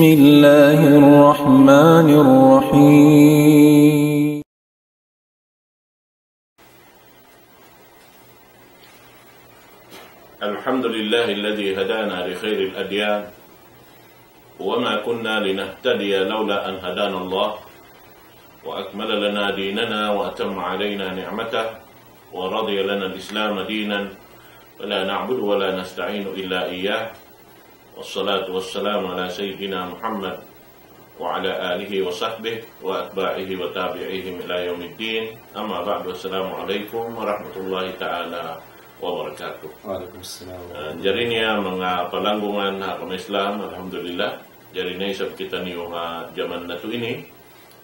بسم الله الرحمن الرحيم الحمد لله الذي هدانا لخير الأديان وما كنا لنهتدي لولا أن هدانا الله وأكمل لنا ديننا وأتم علينا نعمته ورضي لنا الإسلام دينا فلا نعبد ولا نستعين إلا إياه والصلاة والسلام على سيدنا محمد وعلى آله وصحبه وأتباعه وتابعيهم إلى يوم الدين أما بعد والسلام عليكم ورحمة الله تعالى wabarakatuh. Waalaikumsalam. Jari niya mga palanggungan na kami Islam, alhamdulillah. Jari na isab kita niyo nga zaman na to ini.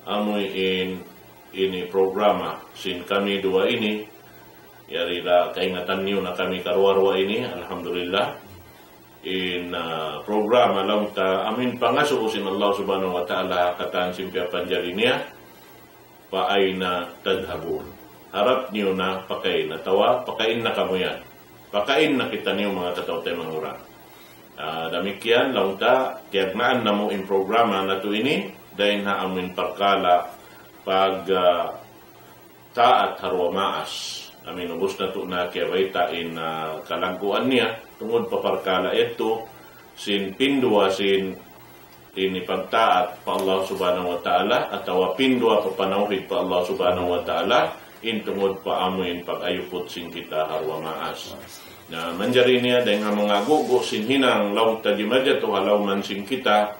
Amoy ini programa sin kami dua ini. Yari la kaingatan niyo na kami karwarwa ini, alhamdulillah. Programa lang ta amin pangasusin Allah subhanahu wa ta'ala katan simpya panjari niya. Paay na tadhabun. Harap niyo na pakain na tawa, pakain na kamo yan. Pakain na kita niyo mga katawtay mga urang. Damikian, launta, tiyagnaan na mo in programa na to ini, dahil na amin parkala pag taat harwa maas. Amin ubos na to na kiyawaita in kalangkuan niya, tungod pa parkala ito, sin pindua sin ini pagtaat pa Allah subhanahu wa ta'ala, atawa pindua pa panawid pa Allah subhanahu wa ta'ala, tungod pa amuin pag-ayupot sin kita harwa maas. Na manjari niya dahil nga mga gugo sin hinang law tajimadya to halaw man sin kita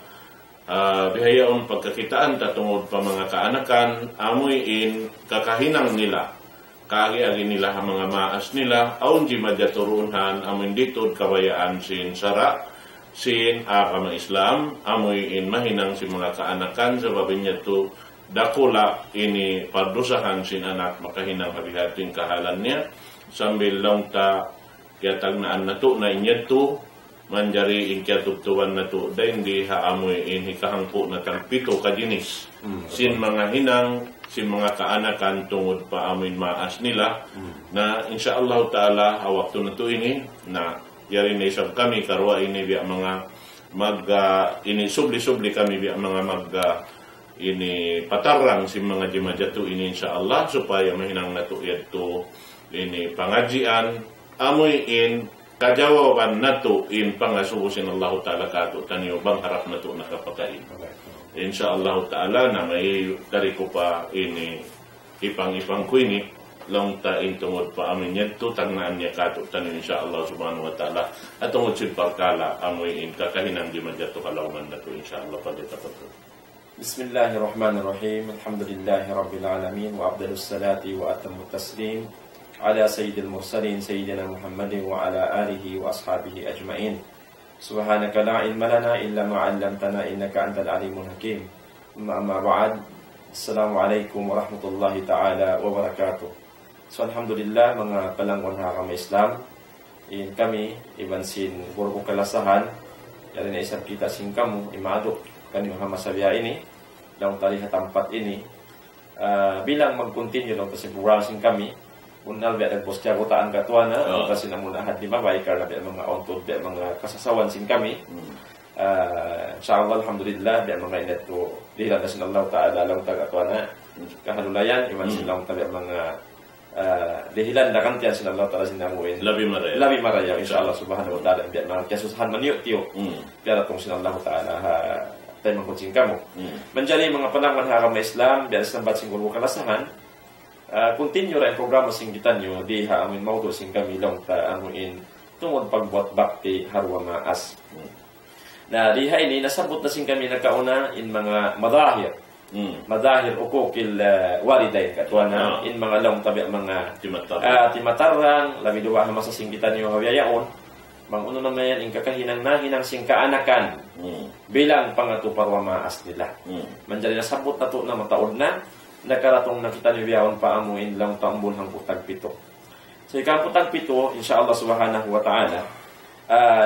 bihayaon pagkakitaan ta tungod pa mga kaanakan amuin kakahinang nila kaagi-agi nila ang mga maas nila aun jimadya turunhan amuin ditod kabayaan sin sara sin kama Islam amuin mahinang sin mga kaanakan sa babinya to dakula ini pardusahan sin anak makahinang habihating kahalan niya sambil lang ta kiyatagnaan na to na inyato manjari inkyatubtuan na to dahil di haamoy hikahangpo na tagpito kadinis sin mga hinang sin mga kaanakan tungod pa amoy maas nila na insyaallah ta'ala awakto na to ini na yari na isab kami karwa ini biya mga ini subli-subli kami biya mga ini patarang si mga jimajatu ini insyaallah supaya mahinang natuyad to ini pangajian amoy kajawaban nato in pangasubusin Allah ta'ala kato tanyo bang harap nato nakapakain insyaallah ta'ala na may dari ko pa ini ipang ko ini long ta tungod pa amin yadto tangnaan niya kato tanyo insyaallah subhanahu wa ta'ala at tungod sin parkala amoy kakahinang jimajatu kalauman nato insyaallah pagkatapato. Bismillahirrahmanirrahim. Alhamdulillahi Rabbil Alamin. Wa afdalus salati wa atammu taslim ala sayyidil mursalin sayyidina Muhammadin wa ala alihi wa ashabihi ajma'in. Subhanaka la ilma lana illa ma 'allamtana innaka antal alimul hakim. Amma ba'd. Assalamualaikum warahmatullahi ta'ala wa barakatuh. So alhamdulillah mga palangwan kami Islam. Kami ibansin burgo kalasahan. Yari na isang kita sing kamu imadok kani Muhammad Sabia ini daw tali hatampat ini bilang mag-continue daw kasi progressing kami unal biya nagbos kaya kutaan katuana kasi namunahad di babay karena biya mga ontod biya mga kasasawan sin kami insyaAllah alhamdulillah biya mga ineto dihilan na sinallahu ta'ala lang tagatuana kahalulayan iman silang tabi mga dihilan na kantiyan sinallahu ta'ala sinamuin labi maraya insyaAllah subhanahu wa ta'ala biya mga kasusahan maniyo tiyo biya natong sinallahu ta'ala tayo mangkutsing kamo. Manjali mga panangman hakam Islam, biya sambat sing gulmo kalasahan, continue rin programa sing kita nyo, di haamin maudo sing kami lang ta amuin tungod pagbuat bakti harwa maas. Na diha ini, nasabot na sing kami nagkauna in mga madahir. Madahir ukukil walidain katuan na in mga lang tabi mga timatarang, labi duwa na masasing kita nyo hawiyayaon. Manguno naman yan, kakahinang nahinang sing kaanakan bilang pangatuparwa maas nila. Manjali na sabot na to na mataod na, nakaratong nakita ni Biyawan pa amuin lang taambul hang putag pito. So ikang putag pito, insyaallah subhanahu wa ta'ala,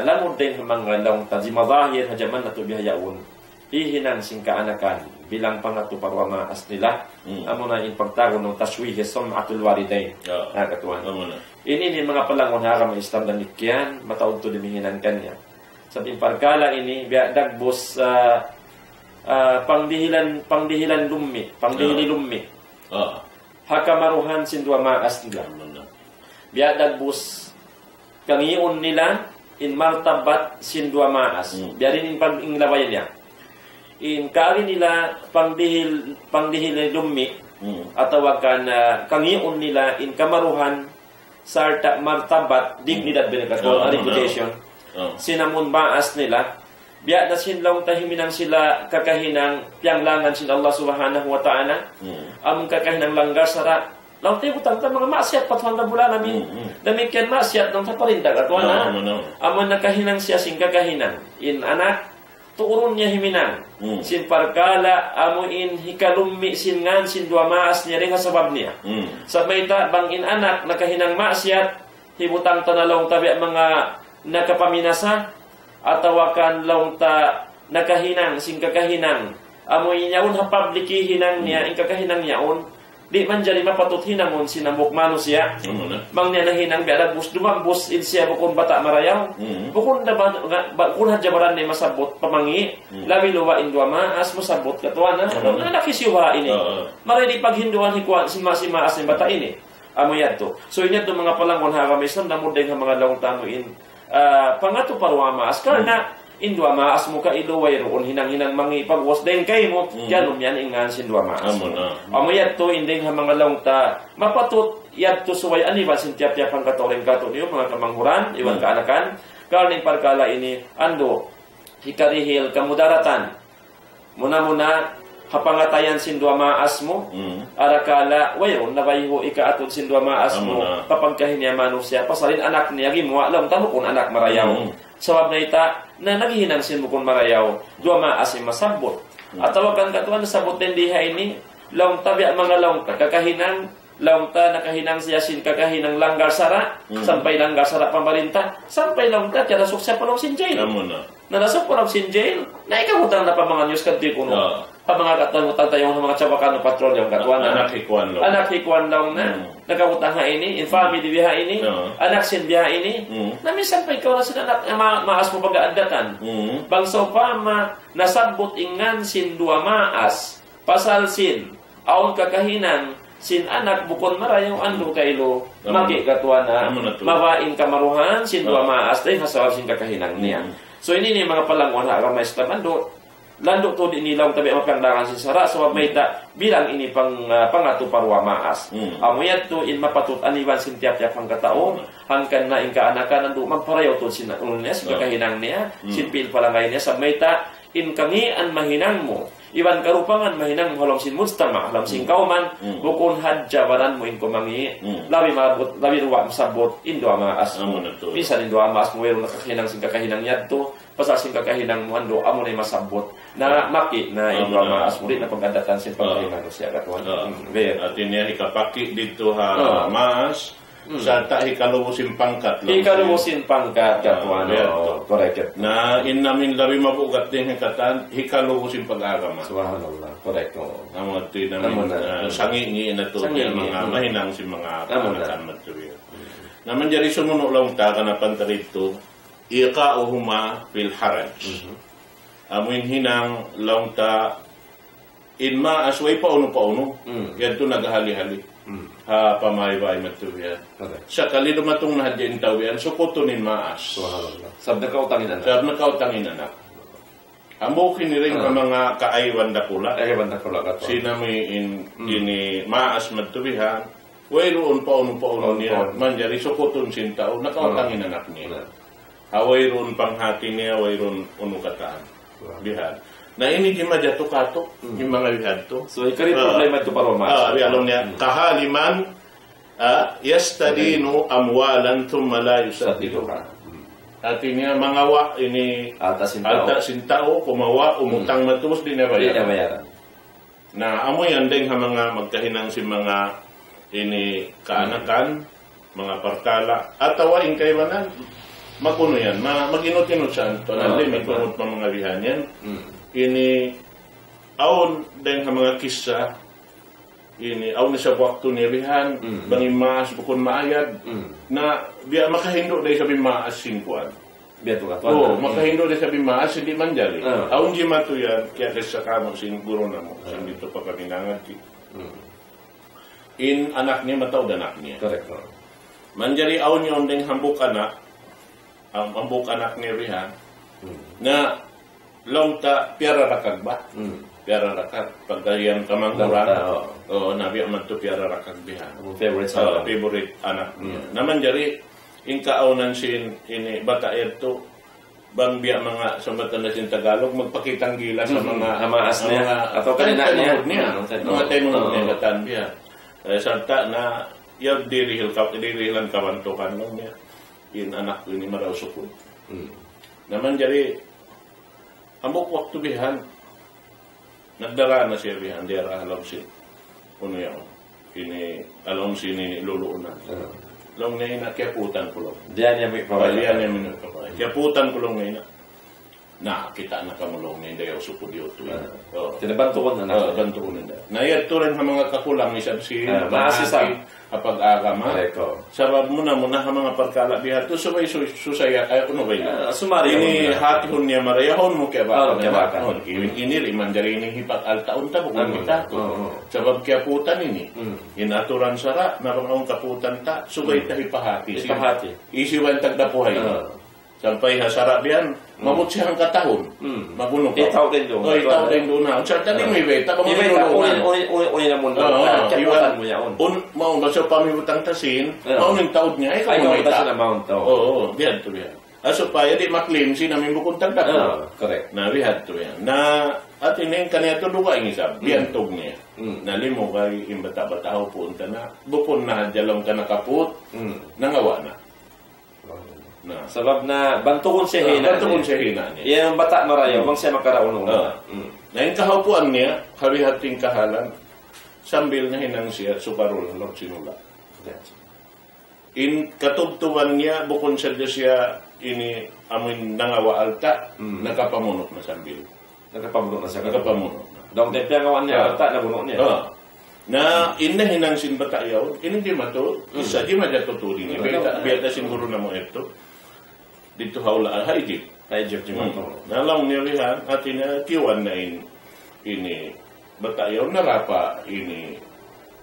lamod din mga lang tajimadahir hajaman na to bihayaon, ihinang sing kaanakan bilang pangatuparwa maas nila. Amo na in pagtago ng taswihi sum'atul walidain. Katuan. Ini ni mga palangon haram Islam dan nikyan mataod to dimihinan kanya. Sa timparkala ini biya dagbos pangdihilan lummi, pangdihili lummi. Hakamaruhan sin dua maas nila. Biya dagbus kangiun nila in martabat sin dua maas. Biya rin in labayan niya. In kari nila pangdihili lummi atau kan kangiun nila in kamaruhan sarta martabat dignidad benekaton reputation. Sinamun maas nila biya na sinlong tahiminang sila kakahinang pianglangan sin Allah subhanahu wa ta'ala among kakahinang langgar sara law tayo butang mga masyat patuhan na bulan namin damikian masyat ng taparindag at wana among nakahinang siya sin kakahinang in anak tuurun niya himinang sin parkala amo in hikalummi sin ngan sin dua maas niya rin sabab niya sabay ta bang in anak nakahinang masyat hibutang tanalong tabi mga nakapaminasa atawakan laung ta nakahinang sing kakahinang amoy yaon ha publiki hinang niya ing kakahinang yaon di man jari mapatut hinangon sinambok manusia mang niya nahinang biada bus dumambus in siya bukon bata marayaw bukon da bukon hajabaran ni masabot pamangi labi luwa in dua maas masabot katwana nakisiwa ini maray di paghinduan hikuan sima-sima as ni bata ini amoy adto so inya to mga palangon ha kami Islam namudeng ha mga laung tamo in pangato parwa maas karena indua maas mo ka iluway roon hinang-hinang mangi pagwas den kay mo kanum yan ingan sin dua maas amo yadto indeng ha mga laungta mapatut yadto suway aniban sin tiap-tiap ang katoreng kato niyo mga kamanghuran iwan kaanakan karning parkala ini ando hikarihil kamudaratan muna hapangatayan sin dua maas mo arakala wayron nabayho ikaatod sin dua maas mo papagkahin niya manusia pasalin anak niya gimuwa lang tamo kun anak marayaw sawab na ita na naghihinang sin mo kun marayaw dua maas ay masabot at tawagan katuan nasabot din diha ini laung tabi mga laung kakahinang laung ta nakahinang siya sin kakahinang langgar sara sampay langgar sara pamarinta sampay laung ta tiada sukses pa sin jail nanasok po sin jail na ikamutan na pa mga news kanti ko pa mga katangutang tayong mga tsabakan ng patrol yung katuan anak hikuan lang na nagkakutang ha ini in family biha ini anak sin biha ini na minsan pa ikaw na sin anak maas mo pag-aandatan bangso pa nasabot ingan sin dua maas pasal sin aon kakahinan sin anak bukon marayong ando kailo magi katuan na mawain kamaruhan sin dua maas tayo hasawab sin kakahinang niya so ini ni mga palangon ha kamay Islam ando lando to di nilaw tabi makandangan si sara so mayta bilang ini pangato parwa maas amoyat to in mapatut aniwan sin tiap-tiap ang katao hangkan na inka anakan ando magparayaw to sin niya sa kakahinang niya sin pil palangay niya sa mayta in kangian mahinang mo iwan karupangan mahinang halom sin mustama halam sin kauman bukon hadjabaran mo in kumangi labi mabot labi ruwa masabot in dua maas bisa in dua maas mo wero nakahinang sin kakahinang yadto pasal sin kakahinang mo ando amo na masabot na maki na in dua maas mo na pagandatan sin pagkahinang manusia katuan artinya ikapaki dito ha maas sa ta hikalubusin pangkat katuan correct na in namin labi mabugat din hikalubusin pag-agama subhanallah correct amo ti namin sangi na to mga mahinang si mga kanakan material naman jari sumuno lang ta kana pantarito iqa'uhuma fil haraj amin hinang lang ta in ma asway pa uno yadto nagahali-hali ha pamayvay material sa kali dumatong na hadyan tawian sukutunin maas sab na kautangin anak amo kiniring mga kaaywan dakula sinami ini maas material wayroon pa uno niya manjari sukutun sintao nakautangin anak niya awayroon panghati niya wayroon uno kataan bihad na ini di majato kato yung mga bihadto so ikari problema ito para mas along niya kahaliman yastadinu amwalan thumma la yusaddiduha artinya mangawa ini alta sintao kumawa umutang matus di nabayaran na amo yan ding ha mga magkahinang si mga ini kaanakan mga partala atawa in kaywanan makuno yan maginot-inot siya ito nandiyo may kumot pa mga bihan yan ini aon dahil sa mga kisa ini aon sa waktu nilihan bangin maas bukon maayad na biya makahindo dahil sabi maas singkuan Biar tu katuan. Oh, makahindo dia sabi maas hindi manjali. Aun di matu yan kaya sa kamo sin guro na mo sin dito pa kaminangan ti. In anak niya mataw anak niya. Correct. Manjali aun yon ding hambuk anak. Ang hambuk anak ni Rihan. Na long ta piara rakag ba? Piara rakag pagdayan kamangkuran. Oh, nabi man to piara rakag bihan. Favorite anak niya. Naman jari in kaaunan sin ini bata ito bang biya mga sambatan na sin Tagalog magpakitang gila sa mga hamaas niya atau kanina niya mga tayo mga katan biya. Sarta na yung dirihilan kawantukan lang niya. In anak ko ini maraw sukod. Naman jari ambok waktu bihan nagdara na siya bihan dira alam si kuno yan ini alam si ini luluunan long na ina kiaputan ko lang diyan niya may pabalian niya minun kiaputan ko lang na kita na kamulong na hindi ako supod yun tinabanto ko na banto ko na yan to rin ang mga kakulang isab si maasisang kapag-agama sabab muna ang mga pagkalabihan to sabay susaya kaya kuno ba yun ini hatihon niya marayahon mo kaya baka ini liman dari ini hipat altaon ta bukang kita sabab kiaputan ini inaturan sara narang kaputan ta subay ta hipahati isiwan tagdapuhay sampai hasarap yan, mabot siyang katahon. Mabuno ka. Itaw din doon. Itaw din doon na. Sa taling may beta, kung uni na mundo. Kaputan mo yan. Maun ba siya pamibutang tasin, maun yung taod niya, ikaw mo ita. Oo, diyan to yan. Aso pa, yadi maklim si namin bukong tagdako. Correct. Na bihad to yan. Na, at ini kanya to duga yung isab, biyantog niya. Nalimo kay imbata-bataw punta na, bukon na jalong ka nakaput, nangawa na. Sebab na bantukon siya hina. Bantukon siya hina niya. Yang bata marayaw, bang siya magkaraon na yung kahapuan niya, habihating kahalan, sambil na hinang siya, sukarol lang sinula. In katubtuban niya, bukon siya ini amin nangawa alta, nakapamunok na sambil. Nakapamunok na siya. Nakapamunok na. Dong tempe ang awan niya, alta, nabunok niya. Na ina hinang sin batayaw, ini di mato, isa di majatuturi ni biya sin guru na mo ito. Dito haula Egypt di mato. Nalang nilihan at kiwan na ini batayaw narapa ini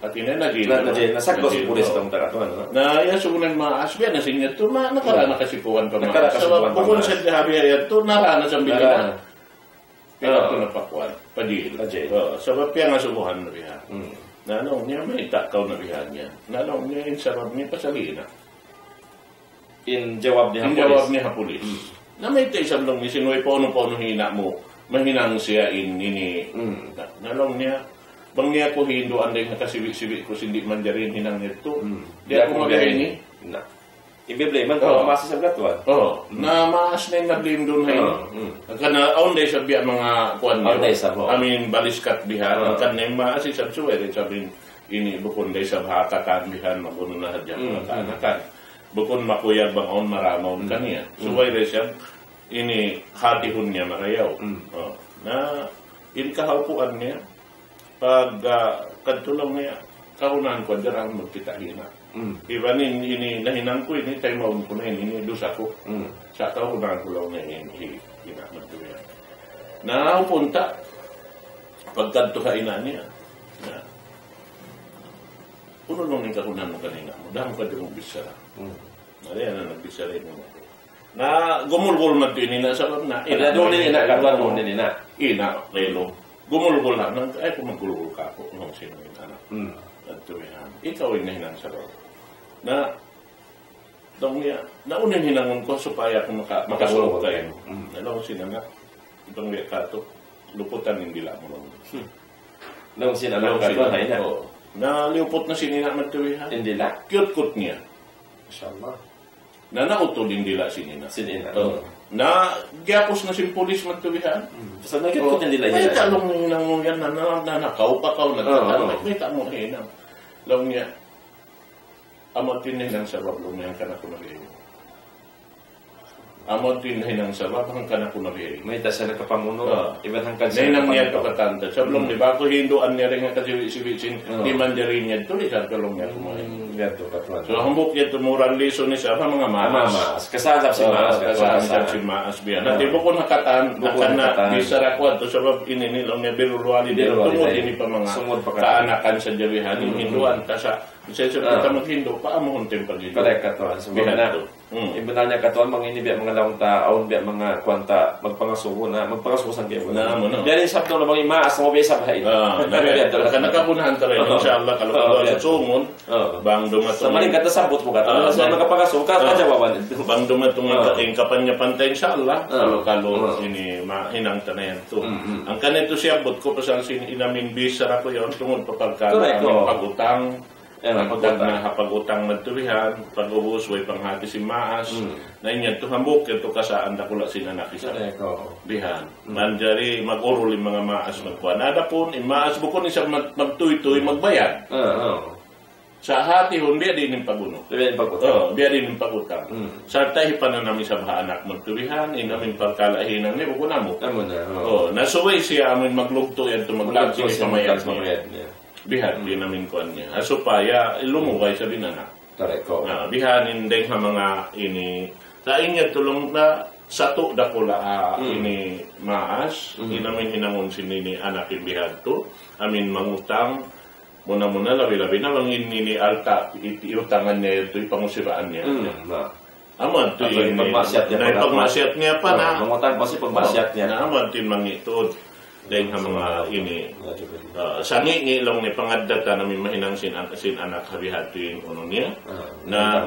at nagila nasakto si pulis tong tagatuan. Na ya sugunan maas biya na sinya to nakarana kasipuan pa mga. Sa bukon sa habiya to narana sa bilana. Pero na pakuan padil. Sabab piya nga subuhan na biya. Nalong niya may takaw na bihan niya. Nalong niya insarap niya pasalina. In jawab niya hapulis. Na may taisam lang niya sinuwi pono-pono hina mo. Mahinang siya ini. Nalong niya bang niya ko hindo anday nakasibi-sibi ko sindi manjarin hinang nito. Di ako magahin ni. Ibe-blame man ko masa sa gatuan. Na maas na yung na-blame doon na yun. Kana aunday sabi ang mga kuwan niyo. Amin baliskat bihan. Kana yung maas isab suwe. Sabi ini bukon day sa hakatan bihan maguno na hadyan mga kaanakan. Bukon makuyag bang aun maramaw kaniya. Suway rin siya ini hatihon niya marayaw. Na inkahaupuan niya pag kadtulong niya kaunan ko darang magkita hina. Iba ini nahinang ko ini tayo maun ko na ini dosa ko. Sa kaunan ko lang na ini hinamad ko yan. Naupunta pagkadto ka ina niya. Puno lang yung kaunan mo kanina mo. Dahang ka din mong bisara. Nariyan na nagbisara mo. Na gumulgul man ito ini na sabab na. Ina doon din ina. Katuan doon din ina. Ina, lelo. Gumulgul lang. Ay kung maggulgul ka ako. Nung sino yung anak. Ikaw ay nahinang sa loob. Na dong niya, naunin hinangon ko supaya kung makasulog kayo. Nalong sinanak, itong niya kato, luputan hindi lang mo lang. Nung sinanak kato, hay na. Na liupot na sinina magtuwihan. Hindi lang? Cute-cute niya. Inshallah. Na nautol hindi lang sinina. Sinina. Na gyapos na sin pulis magtuwihan. So nagkikot hindi lang yan. May talong hinang mo yan na nakaupa-kaw na may tamong hinang. Long niya, amot yun ng sabab long niya ka na kumagayin. Amon tinhinang sabab hangkan ako nabihay. May tasa nagkapamuno. Iban hangkan sa Nainang niya ito katanta. Sablong, di ba ako hinduan niya rin nga kasi-sibisin, di man niya rin niya ito, di sa kalong niya kumain. So, hambuk niya tumuran liso ni siya, mga maas. Kasasap si maas. Kasasap si maas biya. Nati buko nakatan, na bisara ko ato sabab ininilong niya birulwali din. Tungod ini pa mga kaanakan sa jawihan, yung hinduan. Kasa, isa kita mag-Hindu, paamon pag-Hindu. Correct, katuan. Sumaga na. Iba na katuan, manginibiyat mga laong taon, biyat mga kwanta, magpangasubo na, magpangasubusan kayo. Diyan yung sabdo na mga maas, na mabiyay sa bahay. Kanakapunahan ta rin, inshallah, kalau sa sumon, bang dumatong. Sa maling katasabot mo katuan, sa magkapangasubo, kajawaban. Bang dumatong ang kapanya-pantay, inshallah, kalau ini hinang tanayan to. Ang kanito siya, but ko pa sa inamin bisara ko yun, tungod pa pagkala, pag-utang, pag-utang magtulihan, pag-ubos, way panghati si maas, na inyan, tuhambok, ito kasaan na kula sinanak isa. Bihan. Manjari, mag-urol yung mga maas magkuhan. Nada po, maas bukon isa magtuy-tuy, magbayad. Sa hati hon, biya din yung paguno. Biya din yung pag-utang. Sartay pa na namin sa baha anak magtulihan, inamin pagkalahinan niya, bukuna mo. Nasuway siya amin maglugto yan, tumaglag siya pamayad niya. Bihan, di namin kuhan niya. Supaya, lumugay sa binana. Correct. Bihanin din ha mga ini. Sa inyo tulong na sato da kula ini maas. Inamin hinangon sinini anak ibihad to. Amin mangutang. Muna-muna, labi-labi na lang ini alta. Iutangan niya ito, ipangusiraan niya. Aman, ito yung pagmasyat niya pa na. Mangutang pa si pagmasyat niya. Aman, ito yung mangitod. Dahil mga ini sangi ngilong ni pangadata namin mahinang sin anak habihati yung niya na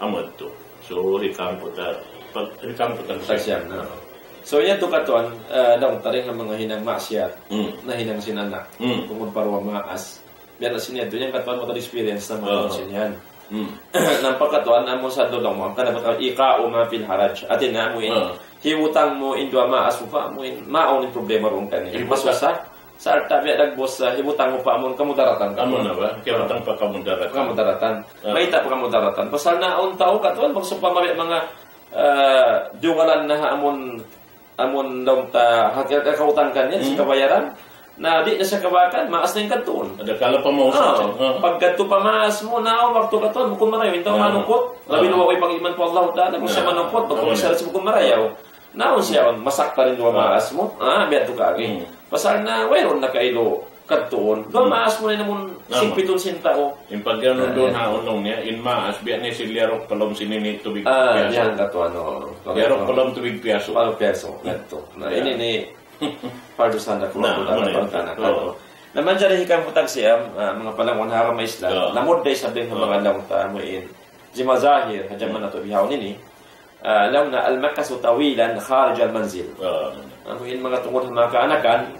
amod to. So hikang puta siya na. So yan to katon daw taring ang mga hinang masyat na hinang sin anak kung parwa maas. Biyan sinya to yan katon mo experience na mga sinyan. Nampakatuan amo sa dulong mo kanabat ika umapil haraj atin na mo hiwutang mo indwa maas mo pa mo maon yung problema ron kani masusa sa arta biya dagbos hiwutang mo pa amon kamudaratan amo na ba kaya batang pa kamudaratan may ta pa kamudaratan pasal na on tao katon magsupa mga dungalan na amon daw ta hakawutang kanya sa kabayaran na di na siya kabakan, maas na yung kanton. Ada kala pa mo sa pag kanto pa maas mo na, wakto kanton, bukong marayaw, hindi manungkot. Labi luwa ko'y pag-iman po Allah, dahil mo siya manungkot, bukong masalat sa bukong marayaw. Naon siya, masakta rin duwa maas mo, biya ito kaging. Pasal na, wayron na kailo, kanton, duwa maas mo na naman, singpitong sinta ko. Yung pag gano'n doon haunong niya, in maas, biya niya si Liarok Palom sinini tubig piyaso. Yan kato, Liarok Palom tubig piyaso. Palom piyaso, ganito. Ini ni, pardusan na kung naman dyan hikang putag siya mga palangon haram na Islam namod day sabihin ng mga lang tamuin di mazahir hadyaman na ito bihaw nini alam na al-makasu tawilan kharij al-manzil amuin mga tungkol mga kaanakan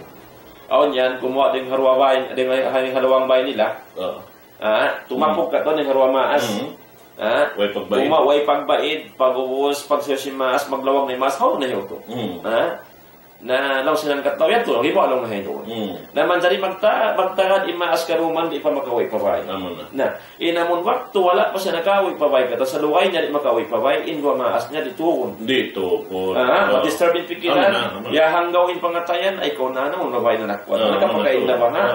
aon yan kumuha din harwabain din halawang bayan nila tumapok ka to ng harwamaas way pagbaid pag-ubos pagsisimaas maglawang na maas haw na yun to na law silang katawyan to, iba along na doon. Naman dari magtagad imaas karuman di pa makaway paway. Na inamon waktu wala pa siya nakaway paway kata sa luway niya di makaway paway indwa maas niya dituon. Disturbing pikiran. Ya hanggawin pangatayan ay ko na mo nabay na nakwat. Nakapakain na ba nga?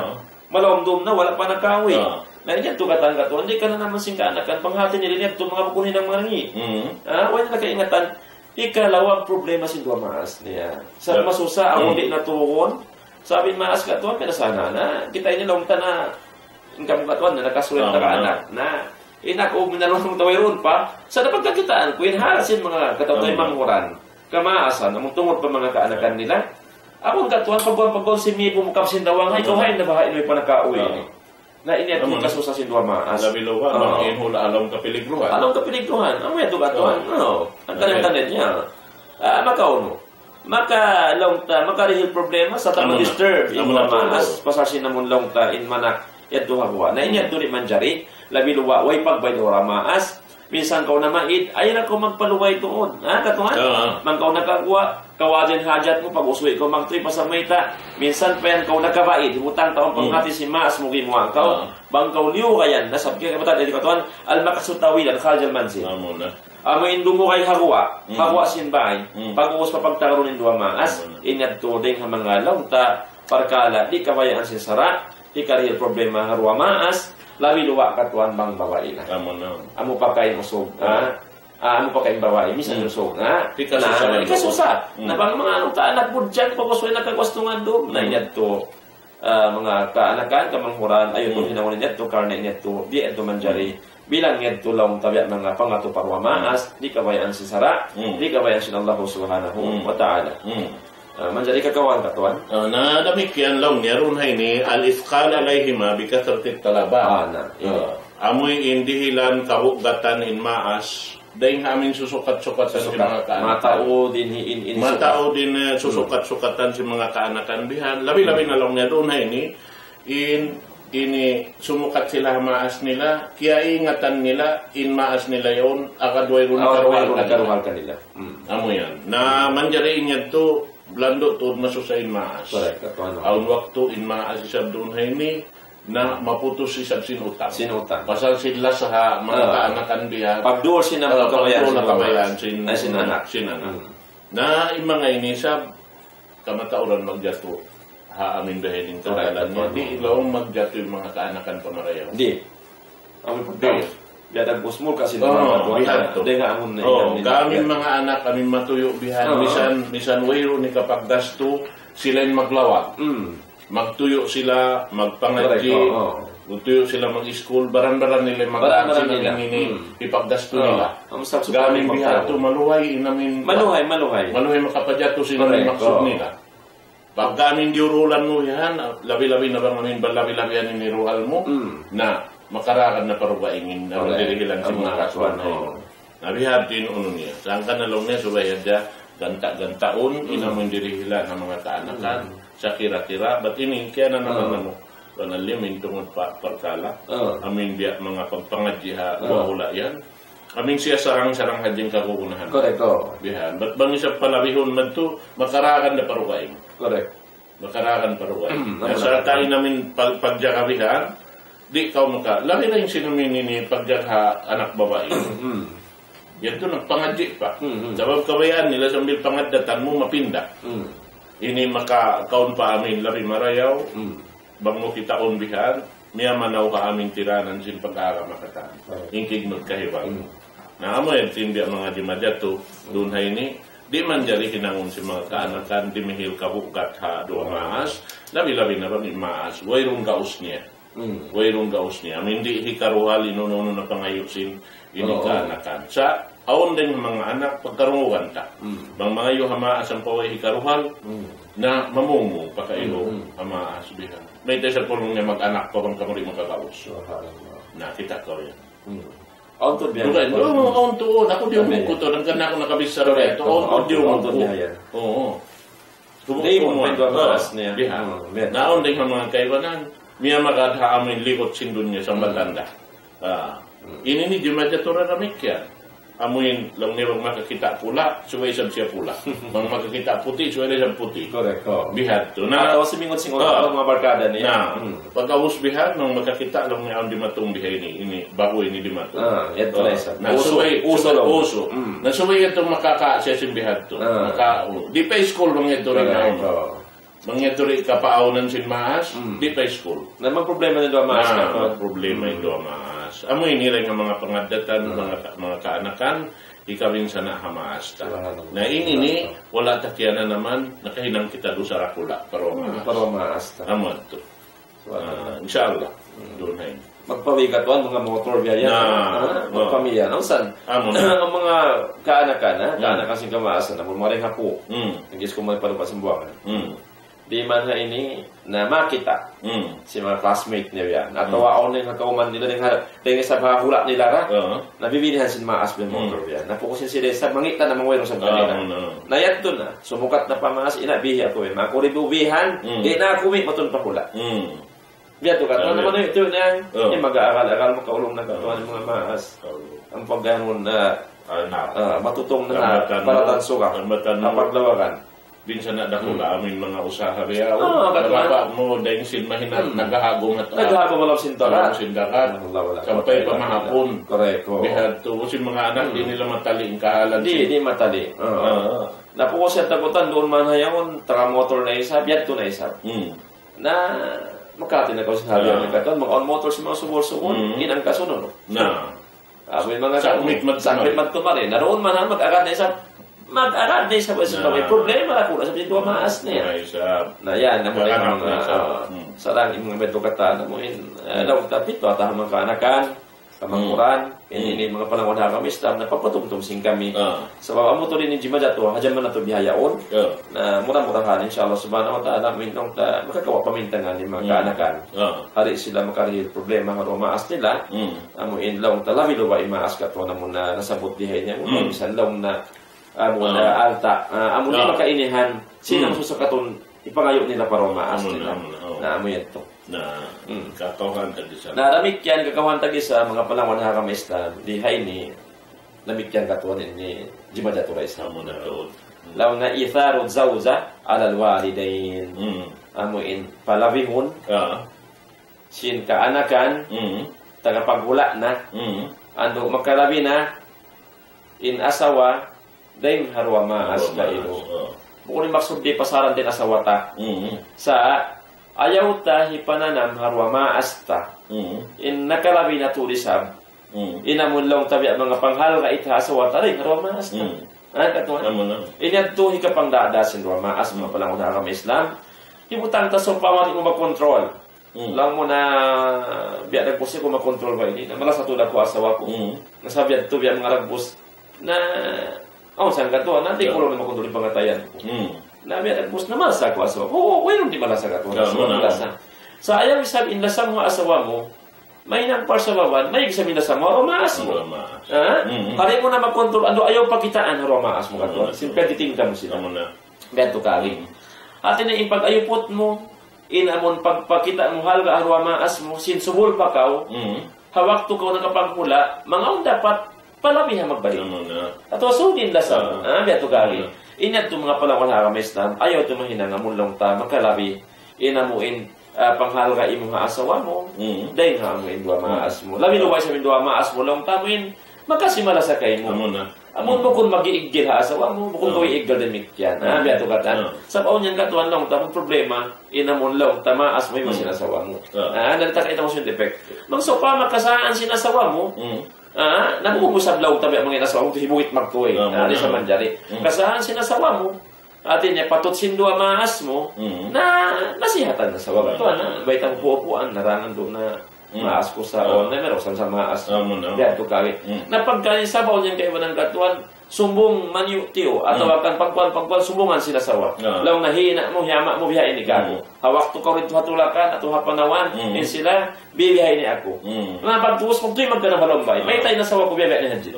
Malawang na wala pa nakaway. Na yan to katang-kato, hindi ka na naman singkanakan panghati niya rin ito mga bukunin ng mga ngi. Wala na kaingatan. Ikalawang problema si dua maas niya. Sa masusa ako di natuon. Sabi maas ka tuwan, pero sana na kita ini long na ingkam ka tuwan na nakasulit na kaanak na inako minalong tawayron pa sa dapat kakitaan ko inharasin mga katawtoy manghuran kamaasan among tungod pa mga kaanakan nila. Ako katuwan pagbuwan si Mibo mo kapsin dawang ay kuhain na bahain may panakauwi na ini at mga kasusa si dua maas. Labiluwa, mga hula along kapiligruhan. Along kapiligruhan. Ang ito katuan. Ang kanang-tanin niya. Makauno. Makarihil problema sa tamang disturb. Yung mga maas. Pasasin na mong longta in manak. Ito hawa. Na ini at doon manjari. Labiluwa, way pagbaydora maas. Minsan kau na maid, ay na ko magpaluway doon. Katuan? Man kau nakagwa, kawajan hajat mo, pag-usuwi ko magtri pa sa mayta. Minsan pa yan kau nakabaid, himutang taong panghati si maas mo gimuha kau. Bang kau liw kayan, nasab kaya kamatad, katuan, al-makasutawilan, khaljal manzil. Amoy indumo kay Hawa, Hawa sinbay, pag-uwas papagtaron ng duwa maas, inyad to ding hamangalaw, ta parkala, di kabayaan sinsara, di karihil problema harwa maas, labi luwa katuan bang babae na. Amo pa kain usog, amo pa kain babae, misan usog, ikasusa, na bang mga anong kaanak po dyan, pagwasway na kagwastungan doon, na inyad to, mga kaanakan, kamanghuran, ayun to hinangunin niya to, karne niya to, di ito manjari, bilang niya to lang tabiat mga pangato parwa maas, di kabayaan sinsara, di kabayaan sin Allah subhanahu wa ta'ala. Manjari kakawan katuan. Na damikian lang niya ron hay ni al-isqal alayhima bikasratit talaba. Amoy indihilan kahugatan in maas, dahil amin susukat-sukatan si mga kaanakan. Matao din matao din susukat-sukatan si mga kaanakan bihan. Labi-labi na lang niya ron hay ni ini sumukat sila maas nila, kaya ingatan nila, in maas nila yun, akadway ron nakaruhal kanila. Amo yan. Na manjari niya to, blando to masusain maas. Aun waktu in maas isab doon hay ni, na maputos isab sinutang. Pasal sila sa mga kaanakan biya. Pagduol sinakabayan sinanak. Na yung mga inisab, kamatauran magjato. Amin bahin yung karalan niya. Di ilawang magjato yung mga kaanakan pamarayaw. Di. Amin pagdaw. Biadag busmul kasi bihan to. Kami mga anak, kami matuyo bihan. Misan wayro ni kapag gasto, sila yung maglawag. Magtuyo sila, magpangadji. Magtuyo sila mag-school. Baran-baran nila mag-ansi na ipaggasto nila. Gaming bihan to, maluhay. Maluhay makapadyato sila ng maksud nila. Pag kami diurulan mo yan, labi-labi na bang namin labi-labi yan iniruhal mo, na makarakan na parubaingin na magdirihilan si mga kasuan na yun. Nabihad din uno niya. Saan ka nalong niya, subayad niya, ganta-gantaon, inamon dirihilan ng mga kaanakan, sa kira-kira. Ba't ini, kaya na naman na mo, panalimin tungod parkala, amin biya mga pagpangadjiha, wahula yan. Aming siya sarang-sarang hadyang kakukunahan. Correcto. Bihan. Ba't bang isa palabihon man to, makarakan na parukain. Correct. Makarakan parukain. Nasa tayo namin pagjakabihan, di kau maka. Lagi na yung sinumini ni pagjaka anak babae. Yan to, nagpangadji pa. Sabab kabayaan nila sambil pangadatan mo, mapinda. Ini maka kaun pa amin labi marayaw, bang mo kitaon bihan, miya manaw ka aming tiranan sin pagkakamakatan. Ingkig magkahibang. Na amo yan, tindi ang mga dimadyato, doon hay ni, di man jari hinangon si mga kaanakan, di mihil kabukat ha doon maas, labi-labi na ba ni maas, wayrong gaus niya. Wayrong gaus niya. Amin di hikaruhal, inununo na pangayusin, ini kaanakan. Sa aon din mga anak, pagkarunguhan ta. Mga yung hamaas ang paway hikaruhal, na mamungo pakailo hamaas bihan. May tayo sa pulong niya mag-anak pa bang kamuli magkakaus. Na kita ko yan. Auto biya. Auto. Ako di umuko to. Nagkana ako nakabisar ito. Auto di umuko. Oo. Hindi mo pwede maas niya. Naon din ang mga kaiwanan. Miya magadha amin likot sindun niya sa matanda. Ini ni Jumadyatura ramik yan. Amuin lang niya makakita pula, suway sab siya pula. Mang makakita puti, suway sab puti. Correct. Bihad to. Ataw singot-singot mga barkada niya. Pag-awos bihad, nang makakita lang niya ang dimatong bihay ni. Ini, bago ini dimatong. Ito na isa. Uso. Nasuway itong makaka-siya bihad to. Di pa school mga ito rin na. Mga ito rin kapaawanan sin maas, di pa school. Naman problema nito ang maas. Problema ito ang maas. Amoy nila ng mga pangadatan, mga kaanakan, ikawin sana hamaas ta. Na ini ni, wala takyan na naman, nakahinang kita doon sa rakula, pero maas ta. Amon to. Inshallah, doon na yun. Magpawigat mga motor biya magpamilya. Ang san? Ang mga kaanakan, kaanakan sing kamaasan, na mga rin hapo. Nagis ko may palupas ng buwangan. Di man na ini na makita si mga classmate niya yan. Ataw ako na yung nakauman nila dengan sa hula nila ra. Nabibilihan si mga asbel motor yan. Napukusin sila sa mangita na mga wayong sa kanila. Nayat doon na. Sumukat na pamaas, inabihi ako eh. Makuribubihan, di na akumi matun pa hula. Biyato ka. Ano naman ito na yung mag-aaral-aral mo kaulong na katuan ng mga maas. Ang pagganon na matutong na paratanso ka. Kapaglawagan. Binsan na dakula amin mga usaha riya. Kapapa mo dahil sin mahinat nagahagong at nagahagong walang sindakat. Sampay pa mahapon. Correcto. Bihad to sin mga anak di nila matali ang kahalan. Di matali. Napuko siya tagutan doon man hayaon motor na isa, biyad to na isa. Na makati na ko sinabi ang katon, mga on motor sa mga sumur-sumur, inang kasunod. Na. May mga sakit magtumari. Naroon man mag-agad na isa. Mag-arad na isa ba sa may problema ako sa pinto maas niya. Na yan, na muli mga sarang yung mga medyo kata na mo daw tapit to at mga kaanakan, kamangkuran, ini mga panahon na kami stab na papatumtumsing kami. Sa baba mo to rin yung Jima dato, hadyan man na to bihayaon na murah-murahan inshallah subhanahu wa ta'ala minong makakawa pamintangan ni mga kaanakan. Hari sila makarihil problema nga maas nila. Amuin lang talawi lo ba imaas ka to na muna nasabot dihay niya. Minsan lang na alta amo na makainihan sinang susakaton ipangayo nila para maas nila na amo yato na kakawan tadi sa na ramikyan kakawan tagi sa mga panahon ha kamesta di hay ni lamikyan katuan ni Jima dato sa amo na to law na itharu zawza ala alwalidain amo in palabihon sin kaanakan tagapaghula na ando makalabi na in asawa dahil harwa maas na ilo. Bukod maksud di pasaran din asawata. Sa ayaw ta hipananam harwa maas ta. In nakalabi na tulisab. Inamun lang tabi ang mga panghal ka ita asawata rin harwa maas ta. Inadto hikapang dadasin harwa maas mga palangon na kami Islam. Ibutang ta so pamati mo makontrol. Lang mo na biya nagpusi ko makontrol ba ini. Malas ito na ko asawa ko. Nasabi ito biya mga ragbus na saan ka to? Nanti ko lang makontrol yung pangatayan ko. Nabi at bus na malasa ko asawa. Walang di malasa ka to. Sa ayaw isab inlasa mo asawa mo, may nampar sa baban, may isab inlasa mo, maas mo. Pari mo na makontrol, ayaw pakitaan, maas mo ka to. Simple titingka mo sila. Beto kali. At ina ipag-ayupot mo, inamon pagpakita mo halga maas mo, sinsubol pa kao, hawak to kao nakapanghula, mga dapat palabihan magbalik. At waso din lasang. Beto gali. Inat to mga palawal haramestam, ayaw to mahinang amulong ta, makalabi, inamuin panghalga imong asawa mo, dahil hamuin dua maas mo. Labi luway sa dua maas mo, long tamuin, makasimala sa kayo mo. Amun mo kung mag-iigil ha asawa mo, kung gawin igil din mikyan. Beto katan. Sa paon yan katuan long tamong problema, inamun long tamaas mo yung sinasawa mo. Nalita ka itong defect. Magsopa, makasaan sinasawa mo, nagugusab law tabi ang mga inasawa mo hibuit magtuoy na sa manjari kasahan sinasawa mo atin niya patot sindua maas mo na nasihatan na sa waga to na baitang puupuan narangan doon na maas ko sa on na meron sa maas diyan to kawi na pagkain sabaw niyan kay wanang katuan sumbong manyu-tiyo at tawakan pagkuan sumbungan sila sawa law nahina mo hiyama mo biyain ni gago hawak to kaurit hatulakan at hapanawan in sila bibiyahin ni ako na pagtuos mo tuy magkana malombay may tay na sawa ko biyain ni hadjid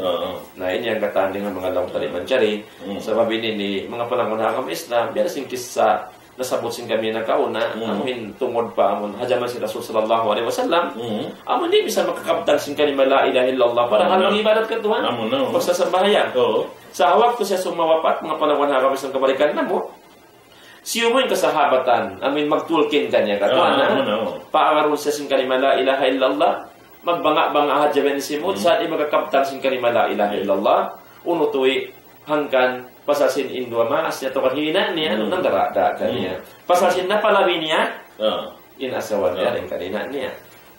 na ini ang katanding ng mga law tali manchari sa babini ni mga panahon na kami Islam biya sing kissa nasabot sing kami na kauna amuhin tungod pa amon hajaman si Rasul sallallahu alaihi wasallam amon di bisa makakabtan sing kalima la ilaha illallah para halang ibadat katuhan basta sa bahayan sa hawak ko siya sumawapat mga panahon na kami sa kabalikan na mo siyo mo yung kasahabatan amin magtulkin kanya katuhan paangaron siya sing kalima la ilaha illallah magbanga-banga hajaman si mo sa di makakabtan sing kalima la ilaha illallah unutuwi hangkan pasasin indua maas niya to kanina niya nang darada kaniya pasasin na palabi niya inasawan niya rin kanina niya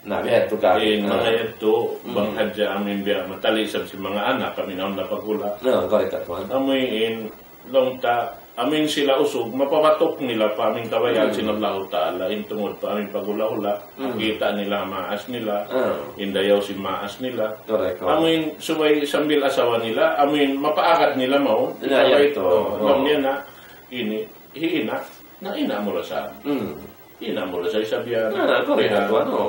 na biya to ka mga ito bang hadya amin biya matalisab si mga anak kami na paghula correct at one amin long ta amin sila usog mapapatok nila pa aming kawayan sinallahu ta'ala intungod pa aming paghula-hula kita nila maas nila indayaw si maas nila amin suway sambil asawa nila amin mapaagad nila mo ito lang niya na ini hiina na ina mo sa ina mo sa isabihan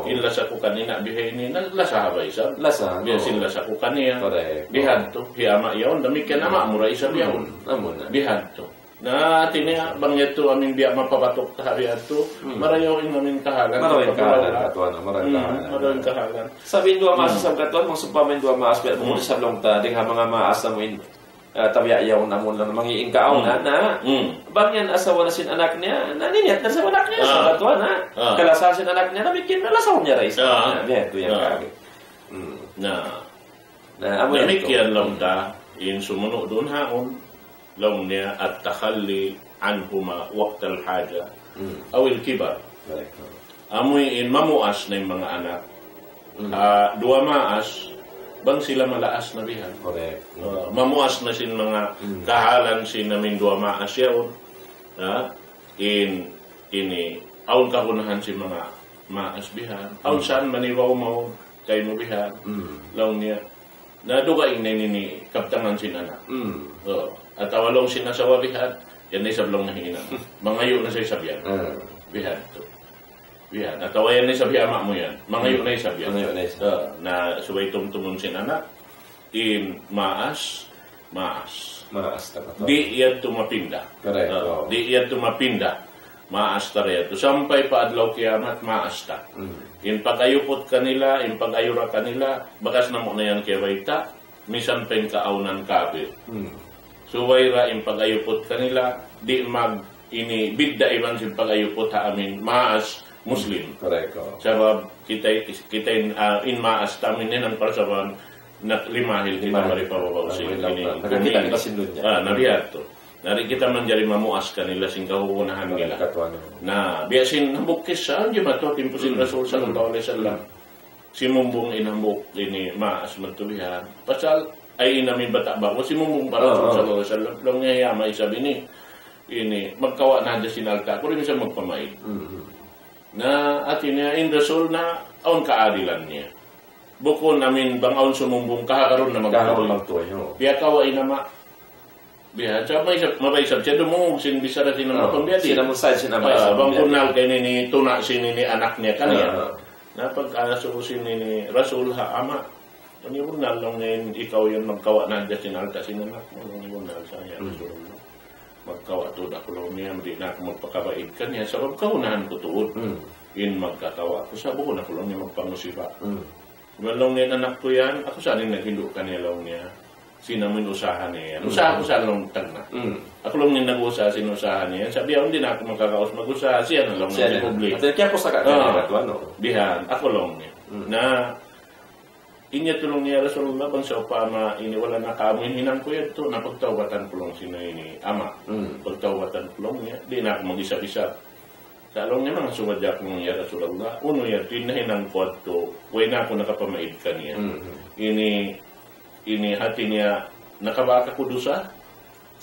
inlasa ko kanina bihay ni lasa habay sa lasa biya sinlasa ko kanina bihad to hiyama yaon damikyan ama mo ra isabihan bihad to na tinya bangya to aming biya mapapatok tahari ato marayaw amin kahagan marawin kahagan sabihin dua maas sa katuan mong sumpamin dua maas pero mo sa long ta ding mga maas na mo tabiyayaw na mo lang mangiingkaaw na bangyan asawa na sin anak niya naniniyat na sa anak niya sa katuan na kalasan sin anak niya nabikin na lasaw niya rais niya ito yung kagi namikyan lang ta in sumuno doon haon lang niya at takhalli anhuma waqt al-haja awil kibar amoy in mamuas na yung mga anak dua maas bang sila malaas na bihan. Correct. Mamuas na sin mga kahalan sin namin dua maas yaon. Ini aun kahunahan si mga maas bihan. Aun saan maniwaw mo kay mo bihan. Laon niya. Naduga inay ni kaptangan sin anak. At awalong sinasawa bihan. Yan ay sablong na hina. Mangayo na sa isabihan. Bihan to. Yan, natawayan na sabi ama mo yan. Mangayo na sabi yan. Na subay tumtumun sin anak. In maas. Di yan tumapinda. Di yan tumapinda. Maas ta rin. Sampay pa adlaw kiamat, maas ta. In pagayupot kanila, in pagayura kanila, bakas na mo na yan kaya baita, misan pa yung kaaunan kabir. Subay ra in pagayupot kanila, di ini bidda iban sin pagayupot ha amin, maas, Muslim. Correct. Sabab kita in maas tamin din ang parasaban na limahil kita maripababaw sin ini. Nabiyat to. Nari kita menjadi mamuas kanila sing kahukunahan nila. Na biasin nambukis saan di ba to timpusin Rasul sallallahu alaihi wasallam. Si mumbong inambuk ini maas mentulihan. Pasal ay inamin bata ba si mumbong para Rasul sallallahu alaihi wasallam lang niya may sabi ni ini magkawa na sinalta ko rin siya magpamain. Na atin in Rasul na aun kaadilan niya. Buko namin bang aun sumumbong kahakaroon na magtuloy. Biya kawa inama. Biya, sa mabaysab siya dumungog sin bisara sinama pambiadi. Sinamusay sinama. Bang kunal kay ni tuna sin ni anak niya kaniya. Na pag-aso sin ni Rasul ha ama. Panibunal lang ngayon ikaw yung magkawa na dyan sinalta sinanak mo. Panibunal sa iya Rasul. Magkawa to na kulong niya, hindi na ako magpakabaid ka niya. Sa pagkaunahan ko tuod, in magkatawa ko. Sa buko na kulong niya magpangusiba. Malong niya anak ko yan, ako saan yung naghindo ka niya lang niya. Sinamin usahan niya yan. Usahan ko sa lang tagna. Ako lang niya nag-usaha, sinusahan niya yan. Sabi, hindi na ako magkakaos mag-usaha. Siya na lang niya public. At kaya ko sa kakanya bihan, ako lang niya. Na, inya tulong niya Rasulullah bang sa upama ini wala na kamo hinang ko ito na pagtawatan ko lang sino ini ama pagtawatan ko lang niya di na ako mag-isa-isa talong niya mga sumadyak ng niya Rasulullah uno yan tinahinang ko ito way na ako nakapamaid ka niya ini hati niya nakabaka ko dusa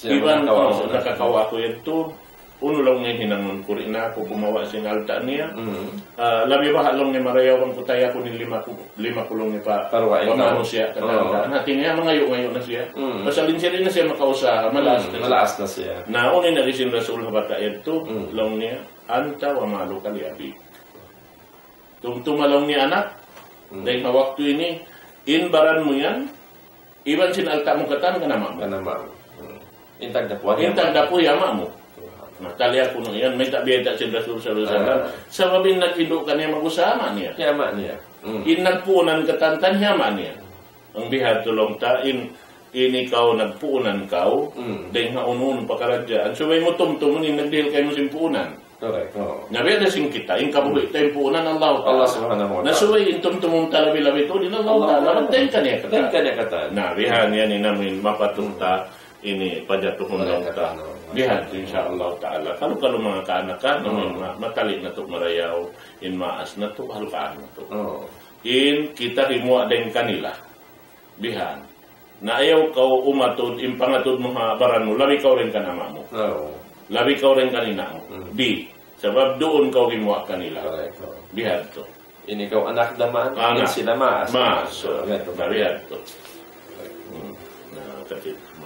iban nakakawa ko ito uno lang niya hinangon ko rin na ako gumawa sin alta niya. Labi ba halong ni Marayawang kutaya ko ni lima kulong ni pa pamano siya. Natin niya mangayo-ngayo na siya. Masalin siya rin na siya makausaha. Malaas na siya. Naunay na rin Rasul habata ito. Lang niya, anta wa malu kali abi. Tumalong ni anak. Dahil mawaktu ini, inbaran mo yan. Iban sin alta mo katan ka nama mo. Intag na po yama mo. Natalya ko nung yan, may tabiyata si Rasul sallallahu alaihi wasallam. Sababin nagkido ka niya mag-usama niya. Yama niya. Nagpuunan katantan, yama niya. Ang bihad tulong ta, ikaw nagpuunan kau, dahil nga unun pakaradyan. So may mo tumtumunin, nagdihil kayo mo simpuunan. Correct. Nabiya sing kita, kabuhi tayong puunan Allah Allah subhanahu wa ta'ala. Nasuway, tumtumong talabi-labi ito, din Allah ta'ala. Magdahin ka niya kata. Magdahin ka niya kata. Nabihan yan, namin mapatunta, ini pajatuhon lang ta. Bihan insyaallah taala. Kalau mga kaanak-anak matali na to marayaw in maas na to halukaan na to. In kita himuwa din kanila. Bihan. Na ayaw kau umatod in pangatod mo habaran mo labi kau rin kanama mo. Labi kau rin kanina mo. Di sabab doon kau himuwa kanila. Bihan to. Ini kau anak daman, in sila maas. Maas. Bihan to.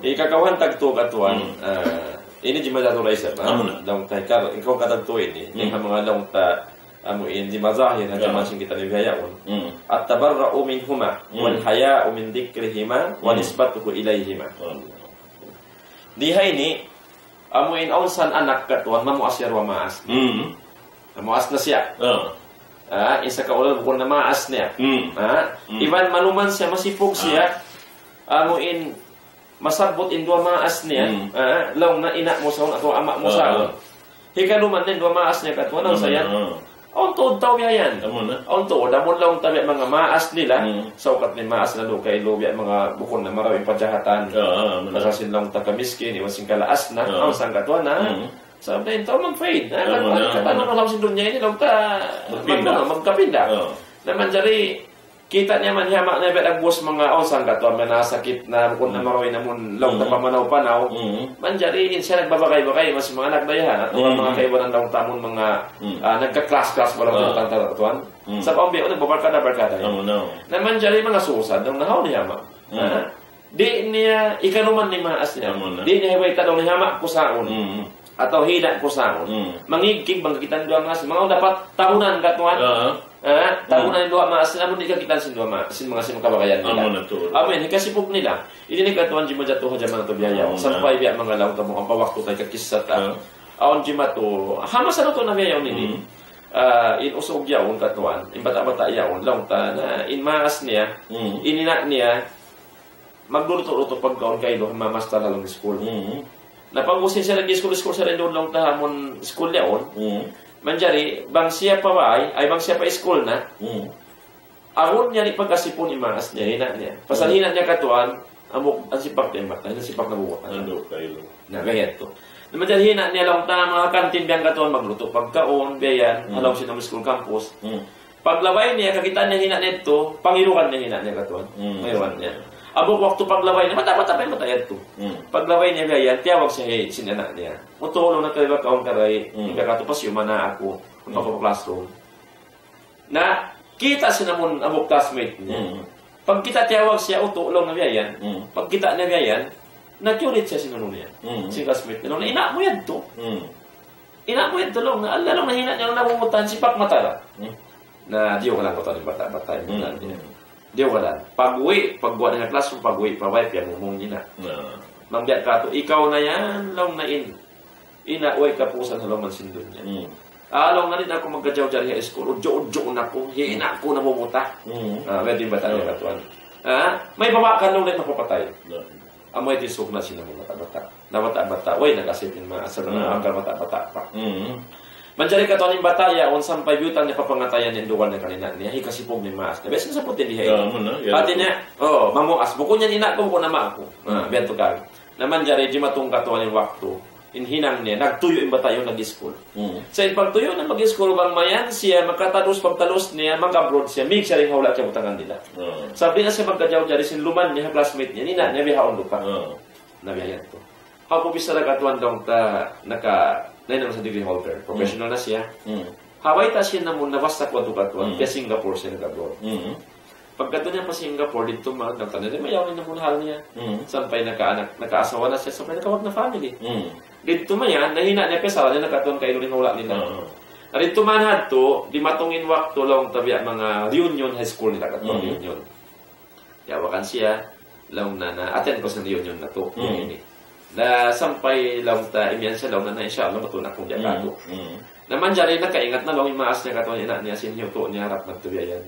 Ikakawan tagto katuan. Ini jima dato laisa ba? Dong taikar ikaw katagto ini. Yung mga long ta amuin di mazahir na jaman sing kita nibayaon. At tabarra'u minhuma wal haya'u min dhikrihima wa nisbatuhu ilayhima. Diha ini amuin aunsan anak katuan mamuas yarwa maas. Mamuas na siya. Isa ka ulal bukol na maas niya. Iban manuman siya masipog siya amuin masabot in dua maas niya, law na ina mo sa ato ama mo sa hikaluman din dua maas niya katwa nang sayan. Onto taw yan. Onto damon lang tabi mga maas nila. Sa ukat ni maas na do kay lobya mga bukon na maraming pajahatan. Kasasin lang ta kamiskin, iwan sing kalaas na, ang sang katwa na. Sabi taw mag-fade. Katanong lang sin dunya ini lang ta magkapinda. Naman jari kita niya man hama na bet agbos mga onsang katwa manasakit na kun na maroy namon law ta pamanaw-panaw. Man jari siya nagbabagay-bagay mas mga nagdayahan at mga kaibanan daw tamon mga nagka-class wala tang tatuan. Sa pambi o nagbabarkada naman jari mga susad nang nahaw niya ma. Di niya ikanuman ni maas niya. Di niya way tanong ni hama kusaon. Atau hila kusaon. Mangigking bang kita dua mas mga dapat tahunan katwan. Tahunan dua mas namun di kita sin dua mas sin mga kabagayan nila. Amen hikasipog nila. Ini ni katwan jima jatuh jaman to biaya. Sampai biya mga law tamo ang pawakto tay kakisat. Aon jima to hamas ano to na biya nini. In usog yaon katwan. In bata-bata yaon law ta na in maas niya. Inina niya magluto-luto pagkaon kay do mamasta na lang school. Napangusin siya nag-school sa rin doon lang tahamon school yaon. Manjari, bang siya pa ba ay bang siya pa school na, aron niya ni pagkasipon ni maas niya, hina niya. Pasalhina niya katuan, ang sipak niya mata, ang sipak na buwak. Ando kayo. Nagayat to. Manjari, hina niya lang ta, mga kantin biyang katuan, magluto pagkaon, bayan, halaw siya ng school campus. Paglaway niya, kakita niya hina nito, pangirukan niya hina niya katuan. Pangirukan niya. Abog waktu paglaway niya, mata-mata pa yung matayad to. Paglaway niya gaya, tiyawag siya sinana niya. Utulong na kayo kaong karay, hindi ka to pasyuma na ako, kung ako classroom. Na, kita siya naman abog classmate niya. Pag kita tiyawag siya, utulong na gayan. Pag kita niya gayan, nakulit siya sinunod niya. Si classmate niya, na ina mo yan to. Ina mo yan to lang, na alalong na hina niya, namumutan, sipak matara. Na, diyo ka lang ko ito ng bata-bata yung niya. Dia wala. Pag-uwi, pag-buwan ng classroom, pag-uwi, pa-wife, yan, mumong nina. Mangbiyak ka to, ikaw na yan, long na inauwi ka po sa halaman sindon niya. Long na rin ako magkajaw-jaw sa school, udyo-udyo na ko, hina ko na bumuta. Pwede ba tayo katuan? May bawakan lang rin napapatay. Amoy tisok na sila mga bata-bata. Na bata-bata, uy, nag-asipin mga asal na angkal bata-bata pa. Manjari ka to ng bataya, on sampay butang niya papangatayan ng duwan na kanina niya, hikasipog ni maas. Beses sa putin niya. Pati niya, mamuas, buko niya ina ko, buko na ma ako. Bento ka. Na manjari, di matong katuan ng wakto, inhinang niya, nagtuyo yung batayo nag-school. Sa pagtuyo na mag-school, bang mayan siya, makatalos, pagtalos niya, mag-abroad siya, mig siya rin hawla siya butangan nila. Sabi na siya magkajaw-jari, sinuman niya, classmate niya, nina niya, bihaon lupa. Nabihayan to. Ako bisa na katuan daw na naman sa degree holder. Professional na siya. Haway ta siya naman nabasta ko katuan kaya Singapore siya nag-abroad. Pagkato niya pa Singapore, dito nagtanong niya, mayaw na muna niya. Sampay nakaasawa na siya, sampay nakawag na family. Dito mayan, nahina niya pesara niya, nakatuan kayo rin wala nila. Dito man hadto, di matungin wakto lang tabi mga reunion high school nila, katuan reunion. Yawakan siya, lang na attend ko sa reunion na to. Na sampay lang ta imyan siya lang na inshallah matuna kung diya kato. Naman jari nakaingat na lang yung maas niya kato niya sinyo to niya harap nagtubiyan.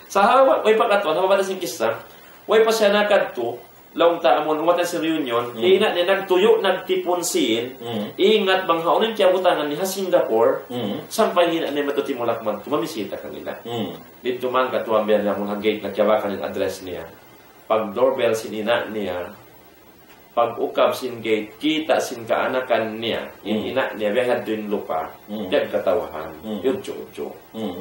Sa way pa kato na mabata sing kisa, way pa siya nakadto lang ta amon wata sa reunion, hina niya nagtuyo nagtipon sin, ingat bang haunin kaya butangan ni Singapore, sampay hina niya matutimulak man tumamisita kanila. Dito man kato ang biyan na gate na kiyawakan yung address niya. Pag doorbell sinina niya, pag-ukab sin gate, kita sin kaanakan niya, ina niya, bihad din lupa, biyag katawahan, yudyo-udyo.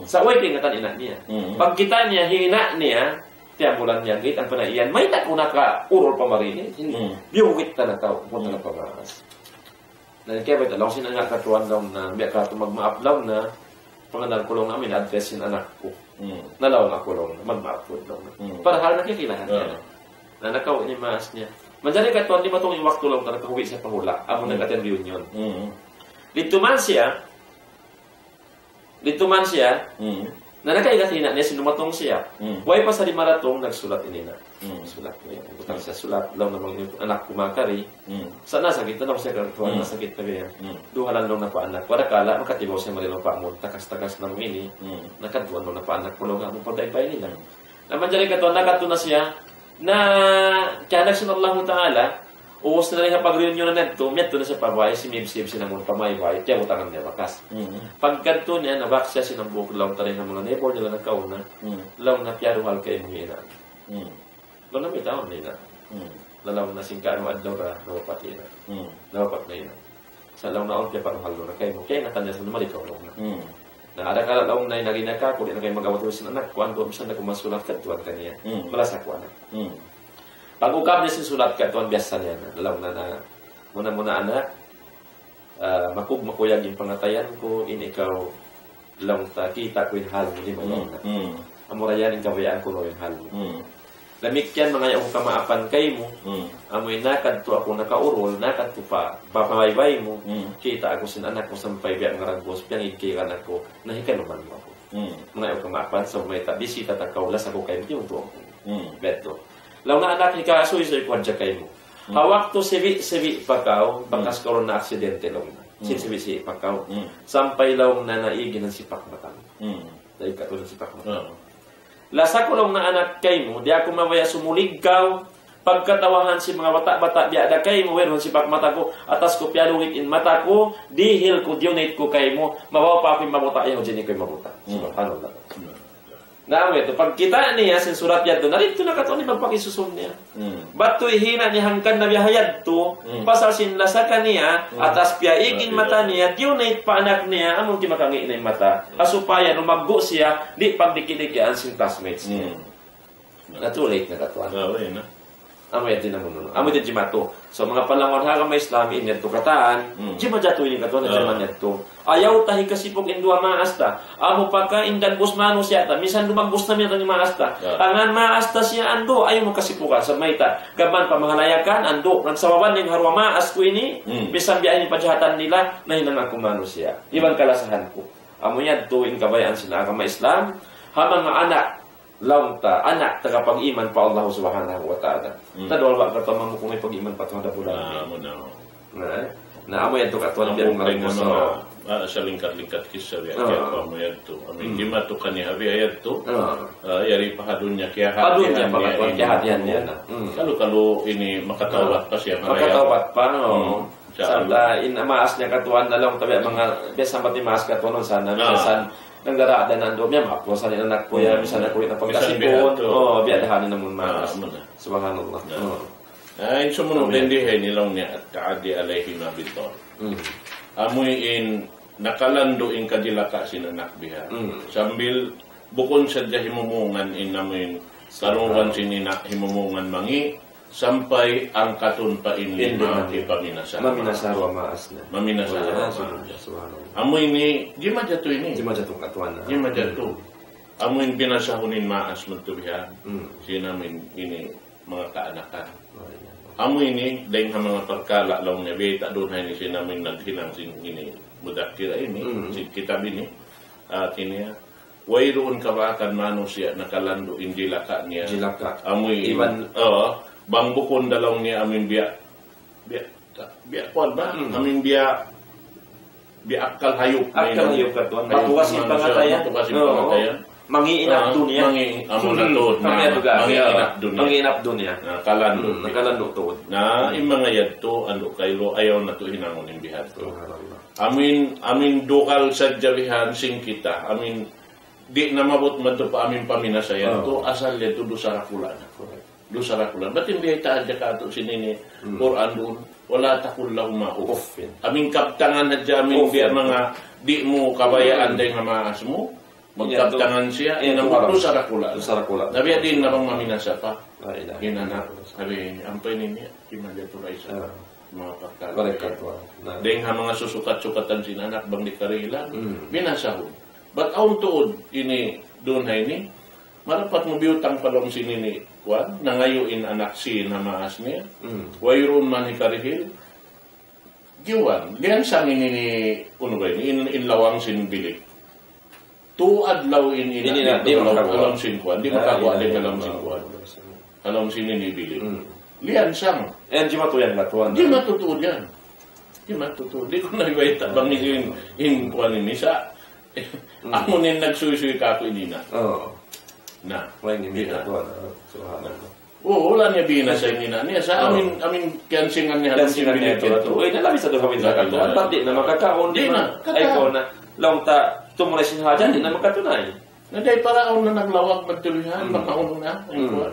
Sa way tingatan ina niya. Pag kita niya, hina niya, tiyamulan niya, gate ang panaiyan, may tako na ka, urol pa marinit, biyugit na tao, punta na pamaras. Kaya ba't alam, sinangak katuan daw na, biyag ka ito magma-upload na, pangalan ko lang namin, address sin anak ko. Nalaw nga ko lang, magma-upload lang. Para hal nakikilahan niya, na nakaw ni maas niya. Manjari ka tuwan, di ba itong iwak tulong na nakahuwi sa pahula, amo nag-attend reunion. Dito man siya, na nakaigatina niya, sinumatong siya. Way pa sa limaratong, nagsulat inina. Sulat niya. Butang siya sulat, law namang yung anak kumakari. Sana sakit na siya karutuan, nasakit na ganyan. Duhalan lang na pa anak. Wala kala, makatibaw siya marilang pa mo, takas-takas ng ini. Nakaduan lang na pa anak, pulong nga mong pagdaibay nila. Na manjari ka tuwan, nakatuna siya, na kaya nagsunallahu ta'ala, Uwas na rin nga pag-reunion na nito, miyato na sa pabay, si Mibsib sinamon pamaybay, tiyaw utangan niya bakas. Pagkanto niya, nabak siya sinambuk, law ta rin ng mga neighbor nila nagkauna, law na piyaruhal kayo mo ina. Law na may taon nila. Lalaw na singkaan mo adlaw ka, nawapat ina. Nawapat na ina. Sa law na on, piyaruhal na kayo mo, kaya natanya sa naman ikaw law na. Na ada kala law na inagina ka, kung di na kayo magawat mo sin anak, kuhan ko, misan na kumasulat ka, tuwan ka niya. Malasa ko anak. Pag-ukap niya sinusulat ka, ito ang biasa niya. Alam na muna-muna anak, makuyag yung pangatayan ko, ikaw lang kita ko yung hal mo, di ba na? Amurayan yung kabayaan ko yung hal mo. Lamikyan, mga yung kamaapan kay mo, amoy nakad to ako nakaurol, nakad to pa, papabaybay mo, kita ako sin anak ko sampay biyak nga ragbos, piyang ikiran ako, nahikanuman mo ako. Mga yung kamaapan, so may bisita takaulas ako kayo, yung tuwang ko. Beto. Law na anak ni kaasuy-suy ko dyan kayo mo. Hawak to sivi pakaw, bakas karoon na aksidente lang na. Sivi pakaw. Sampay law na naigin ng sipak matang. Dahil ka to ng sipak matang. Lasa ko lang na anak kayo mo, di ako mawaya sumuligaw, pagkatawahan si mga bata-bata, di ada kayo mo, weron sipak mata ko, atas ko pialungit in mata ko, dihil ko, dionate ko kayo mo, mabawa pa ako yung mabuta, ayaw dyan ko yung mabuta. Subhanallah. Naam ito, pag kita niya, sinsurat yan doon, narito na kato ni magpakisusun niya. Ba't to'y hina ni hangkan na biyahayad to, pasal sinlasa ka niya, atas piyaigin mata niya, diyonate pa anak niya, among kimakangiin na yung mata. Asupaya, numaggo siya, di pagdikidikian sin classmates niya. Natulate na kato. Amoy din naman nun. Amoy din jimato. So mga palangon haka may Islami in to kataan, jima jato yung kato na jaman yato. Ayaw tahi kasi pong indua maasta. Amo pa ka indan busmano siya ta. Misan dumagos na miya ni maasta. Angan maasta siya ando. Ayaw mo kasi pukan sa mayta. Gaban pa mangalayakan, ando. Nagsawaban ng harwa maas ko ini. Bisan biyahin yung pajahatan nila, nahinang ako mano siya. Ibang kalasahan ko. Amo yan tuwing kabayaan sila ang Islam. Hamang mga anak, launta, anak, tagapag-iman pa Allah subhanahu wa ta'ala. Nadolwa ka tamang mo kung may pag-iman pa ito na bulan. Na amo yan ito katuan biya mga rin sa sa lingkat-lingkat kisah biya kaya pa mo yan ito. Amin, di ma ito kaniya biya yan ito. Yari pa hadun niya kaya hatihan niya. Kalau ini makatawat pa siya. Makatawat pa, no? Santa, inamaas niya katuan na lang tabi mga biya sampat imaas katuan sana. Minsan, nanggarada nando miya mapusan ni anak ko ya misan ako na pagkasipon biadahan namun mas subhanallah ay sumunod din dihay nilang niya at taadi alayhi nabitor amoy in nakalando in kadilaka sinanak biha sambil bukon sa himumungan in amoy karuban sinina himumungan mangi sampai ang katun pa in lima paminasa maminasarwa maas na maminasarwa amoy ni jima jatuh ini jima jatuh katuan jima jatuh amoy binasahunin maas mentubihan sinamin ini mga kaanakan amoy ni dahil nga mga perkala law niya beta doon na ini sinamin naghilang sin ini mudakir ini sin kitab ini kiniya wayroon kabakan manusia nakalando in jilaka niya amoy iban bang bukon dalawang niya amin biya kuan ba? Amin biya akal hayop. Akal hayop katuan. Patukasin pangatayan. Mangiinap dunia. Mangiinap dunia. Nakalando to. Na imanga yadto ando kaylo ayaw na to hinangon in bihat to. Amin dokal sa jabihan sing kita. Amin di na mabot madto pa amin paminasayan to asal yato do sarakulan. Dusarakulan. Ba't hindi tahan dyan ka ito sinini Quran doon? Wala takul lahuma uff. Aming kaptangan na dyan, aming biya mga di mo kabayaan dahil nga maas mo. Magkaptangan siya, inamot dusarakulan. Nabi din na bang maminasa pa. Ginanak. Sabi, ampay niya, kimagya tulay sa mga pagkala. Dahil nga mga susukat-sukatan sinanak bang di karilan, binasahon. Ba't aun tuod ini doon hay ni? Marapat mo biyutang palong sinini kuan nangayuin anak si na maas niya wayron man hikarihil giwan lian sang ini uno ba in lawang sin bilik tuad law in alam sin kuan di makagawa din alam sin kuan alam sin ini bilik lian sang di matuyan katuan di matutuod yan di matutuod di ko naiwaita bang in kuan ini sa amunin nagsuy-suy ka ko inina na, why hindi katuan? Oo, wala niya binasa yung ina niya. Sa amin kiyansingan niya. Kiyansingan niya ito. Uy, nalabi sa doon kami sa katuan. Ba't di na makakaon? Di na. Ay, ikaw na. Lang ta, tumunay sinhajan, di na makatunay. Naday paraon na naglawag magtulihan, makaon na.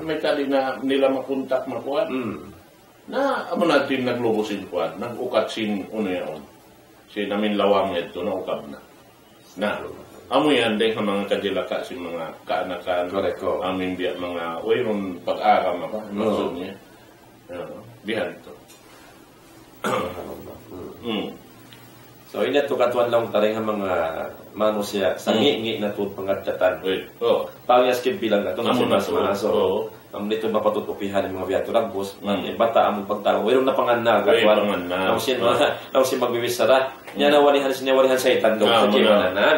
May kali na nila makontak makuha. Na, amo natin naglubusin kuha. Nag-ukat sin uno yan. Si namin lawang ito, na-ukab na. Amo yan din ang mga kadilaka si mga kaanakan. Correct. Amin biya mga mayroon pag-aram apa. Maksud niya. Bihan ito. So, ini ito katuan lang taring mga manusia. Sangi-ngi na ito pangadatan. Pangyaskin bilang na ito. Amo na ito. Ang dito mapatutupihan ng mga biyato ragbos, bata ang pagtao. Mayroon na panganag. Nang si magbiwisara. Yan na walihan sa itan. Sa kimanan na.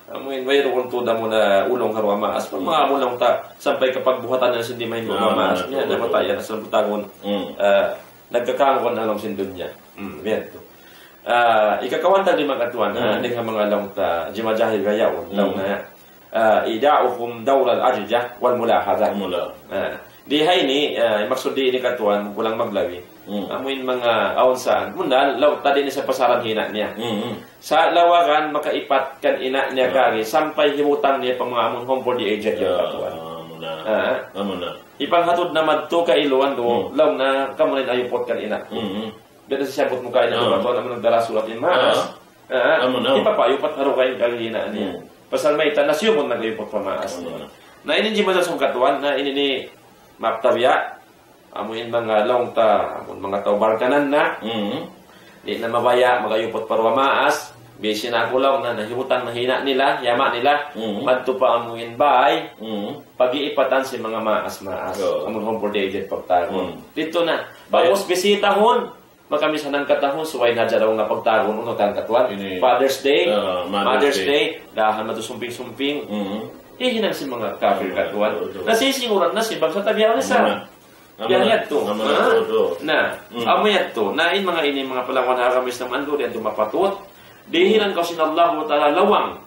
Amuin, mayroon tuda mo na ulong harwa maas. Pag mga ulang ta, sampay kapag buhatan na hindi may mamaas niya, napatayan na sa butangon. Nagkakangkon na lang sindun niya. Yan ito. Ikakawan tali mga katuan, hindi ka mga lang ta, jimajahil gayaw. Lang na ida'ukum dawral ajjah wal mulahazah. Dihay ni maksud di ini katuan kulang maglawi. Amuin mga aon saan mundal law tadi ni sa pasaran hina niya. Sa lawagan makaipat kan ina niya kari sampai himutan niya pamamon home for the aged yung katuan. Amuna. Ipanghatod na madto ka iluan do law na kamunin ayupot kan ina. Dito sa sabot mo kay na katuan amon nagdara sulat ni mas. Ipapayupat haro kay hina niya. Pasal may tanasyo mo nag-ipot pamaas. Na ini jima sa katuan na ini ni maptabya amuin mga long ta amon mga tao barkanan na di na mabaya magayupot parwa maas bisi na ako lang na nahimutan mahina nila yama nila madto pa amuin bay pag-iipatan si mga maas amon home for the aged pagtagon dito na bagos bisitahon makamisan ng katahon suway na dyan nga pagtagon uno kang katuan Father's Day Mother's Day dahan matusumping-sumping hinang si mga kafir katuan nasisiguran na si bangsa tabiyawan sa Yayat to. Amayat to. Nain mga ini mga palawan haramis ng mandor yan tumapatot. Dihilan kasi na Allah ta'ala lawang.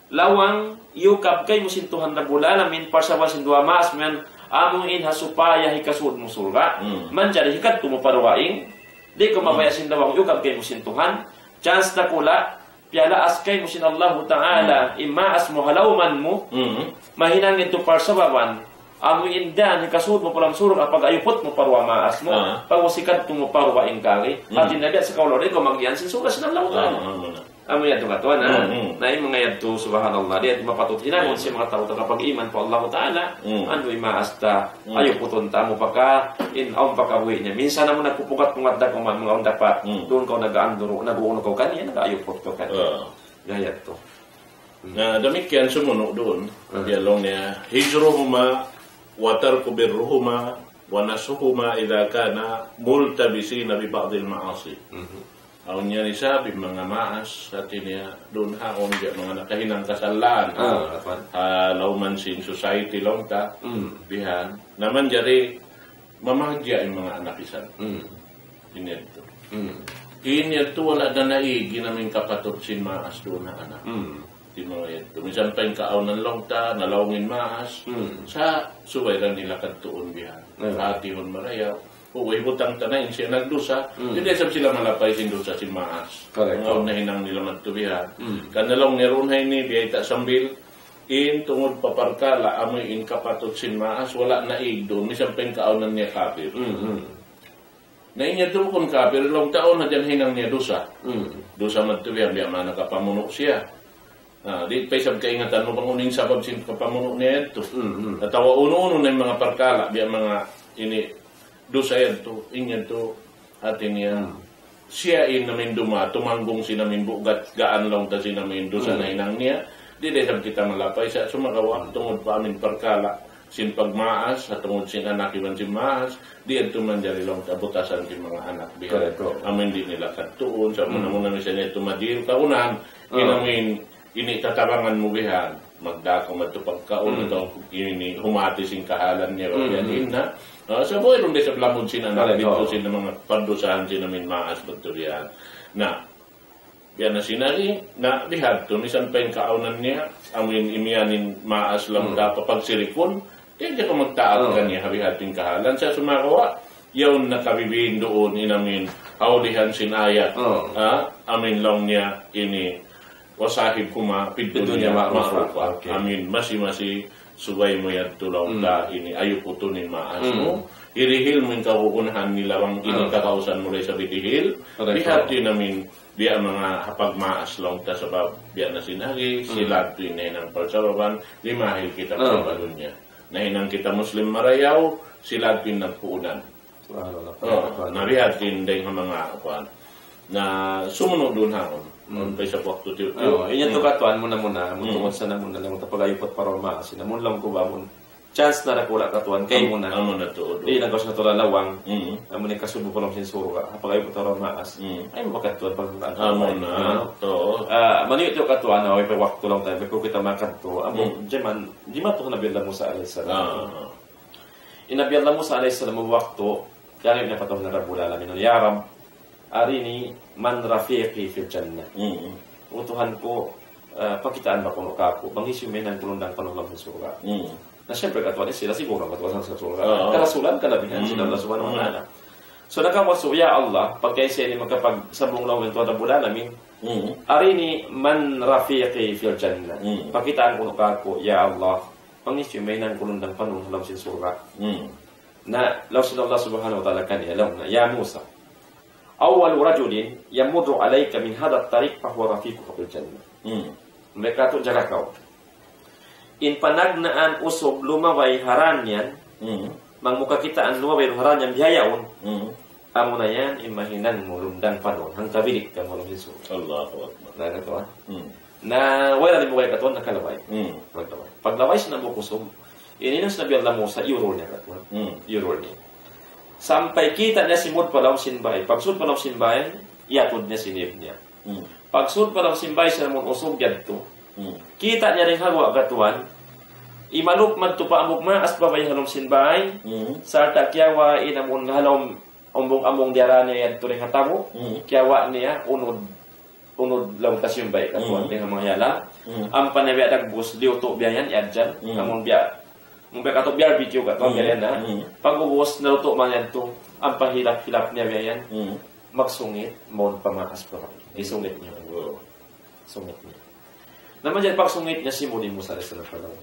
Lawang yukab kay musintuhan na bulalamin parsawa sindua maas men among in hasupaya hikasud mo surga. Manjari hikat tumaparwaing. Di ko mabaya sindawang yukab kay musintuhan. Chance na kula. Piala askay musin Allah ta'ala imaas mo halawman mo. Mahinang ito parsawawan. Amo indan kasud mo palang surog kapag ayupot mo parwa maas mo pagwasikat mo parwa ingkari at inabi sa kaulod ko magyan sin suras ng lautan amo yan katuan na mga yadto subhanallah di at mapatut hinangon si mga tao kapag iman po Allah taala ando maasta ayupoton ta mo pagka in aum pagkabuhi niya minsan na mo nagpupukat da ko mga unda pa doon ko nagaanduro naguuno ko kaniya nagaayupot ko kaniya gayat to na demikian sumunod doon dialog niya hijruhuma wa tarku birruhuma wa nasuhuma idza kana multabisina bi ba'd al-ma'asi. Aun niya ni sabi mga maas sa tinya doon haon dia mga nakahinang kasalan. Law man sin society long ta bihan naman jari mamagya ang mga anak isan. Inito. Inito wala na naigi namin kapatot sin maas doon na anak. Minsan pa yung kaaunan lang ta, nalawangin maas, sa suwayran nila kantuon bihan. Hatihon marayaw. Uway butang tanayin siya nagdusa, hindi sab sila malapay sin dusa sin maas. Ang nahinang nila magtubihan. Kanalong nirunhay ni, biyay ta sambil, in tungod paparkala, amoy in kapatot sin maas, wala na doon. Minsan pa yung kaaunan niya kapir. Nainya doon kung kapir, long taon na dyan hinang niya dusa. Dusa magtubihan, biya man nakapamunok siya. Di pa isang kaingatan mo bang uning sabab sin kapamuno niya ito. Natawa uno-uno na yung mga parkala, biya mga ini dosa yan to, inyan to, atin niya. Siya in namin duma, tumanggong sinamin bugat, gaan lang ta sinamin dosa na inang niya. Di desab kita malapay sa sumagawa, tungod pa amin parkala, sin pagmaas, at tungod sin anak iban sin maas, di ito man dyan lang tabutasan sin mga anak. Biya, amin di nila katuon, sa muna misa niya tumadil, kaunahan, inamin, ini tatabangan mo bihan magdako matupag kaon ito ini humati sing kahalan niya yan na sa boy ron sa blamod sinanak dito sin mga pandusahan sin namin maas pagturian na yan na sinari na bihad to misan pa yung kaonan niya amin imianin maas lang dapat pagsirikon Kaya di ka magtaat ka niya, hari-hating kahalan. Sa sumagawa, yawn na kabibihin doon, inamin, haulihan sinayat, amin lang niya, ini, wasahib kuma, pidto niya, maarupa. Amin, masi-masi, subay mo yan tulaw ta, ini, ayuputo ni maas mo. Irihil mo yung kakukunahan nila ang inikakausan mo rin sa bitihil. Lihati namin biya mga hapagmaas lang ta sa biya na sinagi, silat to inay ng palsababan, limahil kita sa balon niya. Nahinang kita Muslim marayaw, silat to yung nagpuunan. Narihatin din ang mga akuan na sumunod doon hakon. Kay sa waktu tiyo. Iyan to katuan muna tungkol sa namun na lang tapagayupot para maas. Namun lang ko ba mo chance na nakula katuan kay muna. Amo na to. Di lang kasi natulang lawang. Amo ni kasubo ko lang sinsuro ka. Tapagayupot para maas. Ay makatuan pag amo na to. Maniyo to katuan na ay waktu lang tayo ko kita makanto. Amo jeman di man to nabiyala mo sa alayhi salam. Inabiyala mo sa alayhi salam waktu kaya na patong na Rabbul Alamin. Ya Rab, arini man rafiqi fil jannah. Utuhan ko, pakitaan ba kuno kako, bangis yung may nangkulundang panulong sa surga. Na siyempre katuan sila siguro katuan sa surga. Karasulan, kalabihan sila Allah subhanahu wa ta'ala. So nakawaso, ya Allah, pagkaya siya ni magkapagsabong lang ng Rabbul Alamin, arini man rafiqi fil jannah. Pakitaan kuno kako, ya Allah, bangis yung may nangkulundang panulong sa surga. Na law Allah subhanahu wa ta'ala kaniya law na ya Musa awal rajulin yamurru alayka min hadha at-tariq fa huwa rafiquka fil jannah. Mereka tu jaga kau in panagnaan usog lumaway haranyan mangmuka kita an lumaway haranyan bihayaon amo na yan imahinan mo lundan panon hang kabilik ka mo Yesu. Allahu akbar. Na katuan na wala mo kay katuan nakalaway. Paglaway sa namo kusog ininas na biyan mo sa euro niya katuan. Euro niya. Sampai kita niya simod pa lang sinbay. Pagsud pa lang sinbay, iatod niya sinib niya. Pagsud pa lang sinbay sa namon usog yadto. Kita niya rin hagwa katuan. Imanok man to pa amok maas babay halom sinbay. Sa takyawa inamon halom ombong-among diara niya yadto rin hatamo. Kyawa niya unod lang kasimbay katuan dengan mga yala. Ang panabiya dagbus liuto biyayan yadjan. Amon biya mong kato barbecue kato ganyan na pag-ubos na luto man yan to ang pahilap-hilap niya yan magsungit mo pamakas pa isungit niya sungit niya naman dyan pagsungit niya simulin mo sa resa ng palaw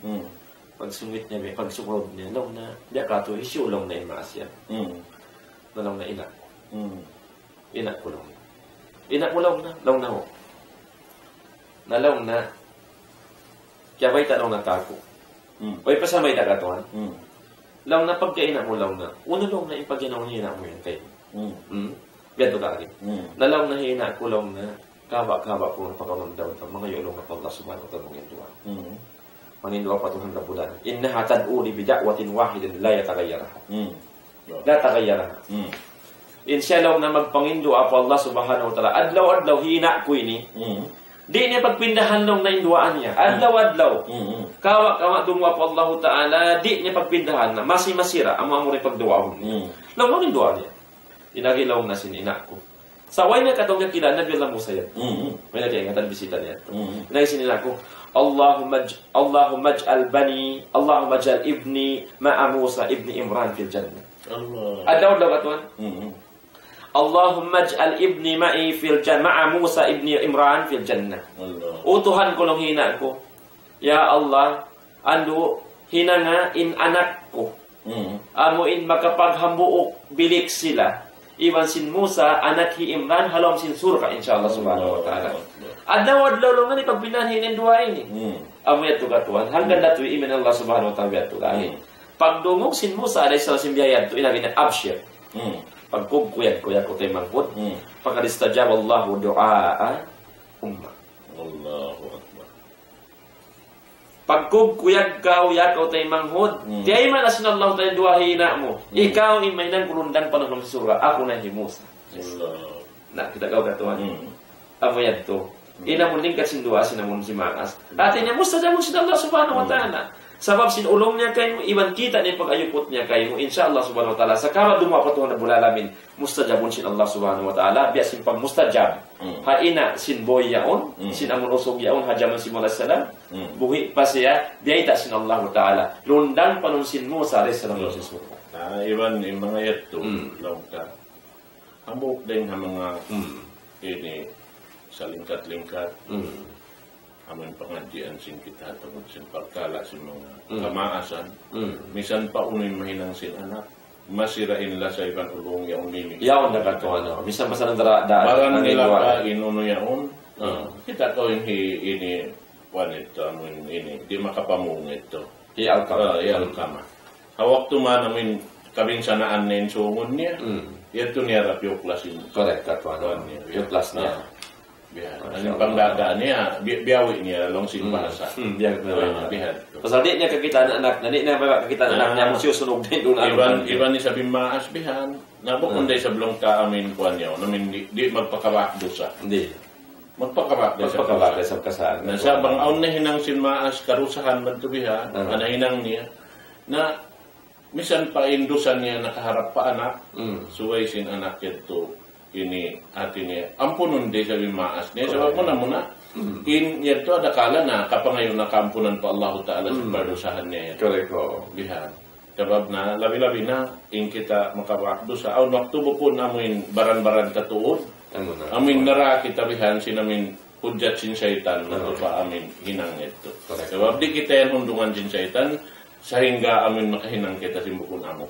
pagsungit niya pagsukrod niya law na diya kato isyo lang na imaas yan nalaw na inak ko lang inak mo law na ho nalaw na kaya ba'y tanong na kako Oy, pasamay na katuan. Lang na pagkaina mo lang na. Uno lang na ipaginaw niya mo yun kayo. Ganto ka rin. Nalaw na hina ko lang na kaba-kaba ko ng pagkamandaw ng mga yulong na Allah subhanahu wa ta'ala mong induwa. Manginduwa patuhan na bulan. Innaha tad'uli bida'watin wahidin la yatagayyaraha. La tagayyaraha. Insya lang na magpanginduwa po Allah subhanahu wa ta'ala. Adlaw-adlaw hina ko ini. Di niya pagpindahan lang na induaan niya. Adlaw-adlaw. Kawa-kawa dumwa po Allah Ta'ala. Di niya pagpindahan na masi-masira ang mga muli pagduwahon niya. Lang lang induaan niya. Inagilaw na sinina ko. Sa way niya katong niya kila, nabilang mo sa'yo. May nag-iingatan bisita niya. Inagisinina ko, Allahumma ij'al bani, Allahumma ij'al ibni ma'a Musa ibni Imran fil jannah. Adlaw-adlaw katuan. Allahumma ij'al ibni ma'i fil jannah ma'a Musa ibni Imran fil jannah. Utuhan ko lang hina ko. Ya Allah, ando hina nga in anak ko. Amo in makapaghambuok bilik sila. Iwan sin Musa anak hi Imran halom sin surga insyaallah subhanahu wa ta'ala. Adlaw-adlaw lang ni pagpinahin dua ini. Amo yato katuan hanggang datu iman Allah subhanahu wa ta'ala yato lahi. Pagdungog sin Musa alayhi salam sin biyayad to ilagin na abshir. Pagkukuyat ko tayo mangkot. Pagkadistajab Allahu du'a umma. Allahu Akbar. Pagkukuyat ko tayo manghod. Di man asin Allah tayo duwahina mo. Ikaw imay nang kulundan pa ng surga. Ako na himusa. Na kita kau katuan. Amo yan to. Inamuling kasinduwa sinamun si Makas. Atin niya mustajab mo sin Allah subhanahu wa ta'ala. Sabab sinulong niya kayo, iwan kita ni pag-ayupot niya kayo, insyaAllah subhanahu wa ta'ala. Sakara dumapatuhan na bulalamin, mustajabun sin Allah subhanahu wa ta'ala, biya sin pag mustajab. Haina sin boy yaon, sin amun usog yaon, hajaman sin mula salam, buhi pa siya, biya ita sin Allah ta'ala. Lundan panun sin mo sa res ng Allah subhanahu wa ta'ala. Iwan yung mga ito, lang ka. Hamuk din ang mga ini sa lingkat-lingkat. Amin pengajian sing kita tungod sin pagkala sin mga kamaasan. Misan pa unin mahinang sin anak. Masirain la sa ibang ulong yaon mimi. Yaon na kato ano. Misan basta nang daan. Parang nila ka inuno yaon. Kita ko yung ini wanito amin ini. Di makapamungit to. Ialkama. Hawak tuman amin kabinsanaan na yung sungon niya. Ito niya rap yung klasin. Correct, kato ano. Yung klas niya. Ang pangdagaan niya, biyawi niya long sinbasa. Biyawi. Pasal di niya kakita na anak, di niya kakita na anak niya, susunog din doon. Iban ni sabi maasbihan, nabukon day sa blong ka amin kuan niya, namin di magpakabak dosa. Hindi. Magpakabak day sa kasaan. Nasa bang aun na hinang sinmaas, karusahan magtubihan, na hinang niya, na misan pa indusan niya nakaharap pa anak, suway sin anak ito, ini atin niya, ampunon din sa bimaas niya. Sabab mo na, in ito adakala na kapangayon na kampunan pa Allah Ta'ala sa parusahan niya. Correct ko. Bihan. Sabab na, labi-labi na, in kita makawakdo sa, waktu po namin baran-baran katuod, amin nara kita bihan, sinamin hujat sin syaitan, nato pa amin hinang ito. Sabab di kita yan hundungan sin syaitan, sehingga amin makahinang kita simbukon amo.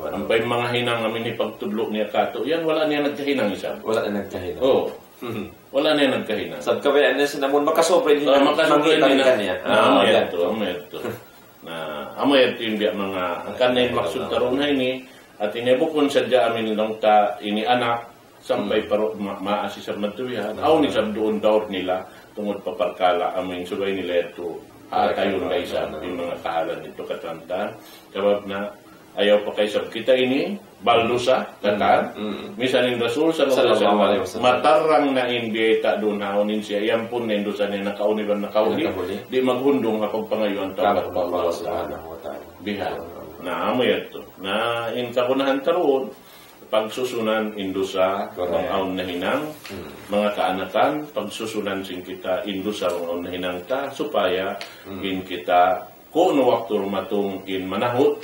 Ampay mga hinang amin ipagtudlo niya kato. Yan, wala niya nagkahinang isa. Wala na nagkahinang. Oo. Wala niya nagkahinang. Sa kawin, namun makasobre niya. Makasobre niya. Amay ito. Amay ito yung mga kanay maksud karon na ini. At inibukon sadya amin lang ta ini anak. Sampay paro maasisab matuwihan. Aw ni sabdoon daor nila. Tungod paparkala amin subay nila ito. Tayo na isa yung mga kahalan nito katantan. Kabab na ayaw pa kayo sab kita ini baldusa katan. Misan yung Rasul sallallahu alaihi wasallam matarang na hindi ta doon haonin siya. Yan po na indusa niya nakauniban nakauli. Di maghundong kapag pangayuan tapat pa Allah subhanahu wa ta'ala. Bihan. Na amoy ito. Na in kakunahan taroon pagsusunan indusa ng aon na hinang mga kaanakan, pagsusunan sin kita indusa ng aon na hinang ta supaya in kita kung waktu rumatong in manahot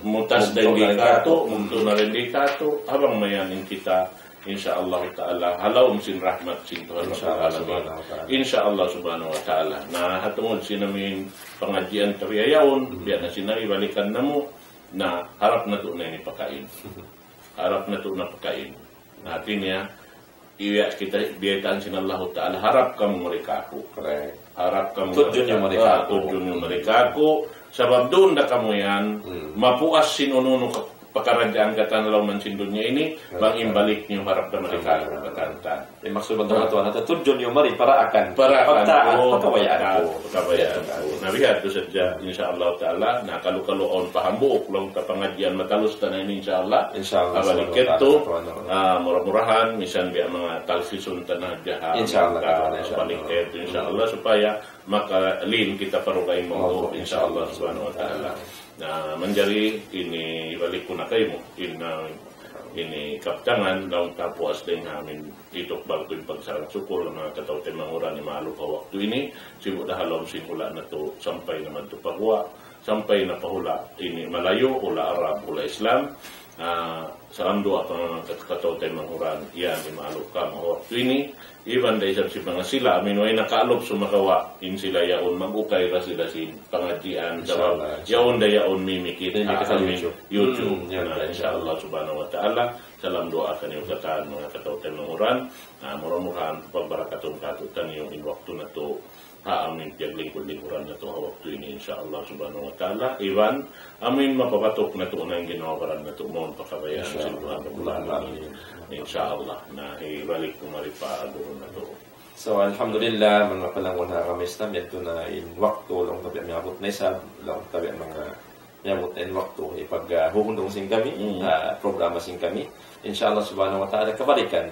mutas din di kato munto na rin di kato habang mayanin kita insyaallah ta'ala halaw sin rahmat sin Tuhan insyaallah subhanahu wa ta'ala na hatungod sinamin pengajian teriyayaon biya na sinaribalikan na mo na harap na to na ipakain harap na ito na pagkain. Natin niya, iwiyak kita, biyataan sin Allah Ta'ala, harap kang marikako. Harap kang marikako. Tudyon yung marikako. Sabab doon na kamo yan, mapuas sinununo pakaradaan katanalaw man sin dunya ini, bang imbalik niyo harap na marikako. Katanta. Maksud bantuan atuan, at tudyon yung mari para akan pagkawayaan ko. Nabihat ko sadya, insyaallah ta'ala, nakalukaluon pahambuk, long kapangadyan matalus na ini insyaallah. Abalik ito, murah-murahan, misan biya mga talsisun tanah jahat. Insyaallah. Balik ito insyaallah, supaya makalin kita parugay mo, insyaallah subhanahu wa ta'ala. Na menjadi ini balik ko na kayo mo, ini kaptangan daw tapuas din namin itok bago yung pagsarang sukul ng mga katawte manguran ni maalo pa waktu ini sibuk dah halom singula na to sampai naman to pagwa sampai na pahula ini Malayo ula Arab ula Islam sa ando apa mga katawte manguran yan ni maalo ka waktu ini iban dahil sa mga sila amin ay nakaalop sumakawa in sila yaon mag-ukay ra sila sin pangajian yaon da yaon mimikit amin YouTube insyaallah subhanahu wa ta'ala salam doa kan yung kataan mga katawten manguran murah-murahan pagbarakatun katutan yung in waktu na to amin tiag lingkod-lingkuran na to waktu ini insyaallah subhanahu wa ta'ala iban amin mapapatok na to na yung ginawaran na to mohon pakabayan sin Tuhan bulan ini insyaallah na ibalik ko maripa doon na to. So alhamdulillah mga palangon na kami Islam ito na in waktu lang tabi miabot na isa lang tabi mga miabot na in waktu ipag huhundong sing kami programa sing kami insyaallah subhanahu wa ta'ala kabalikan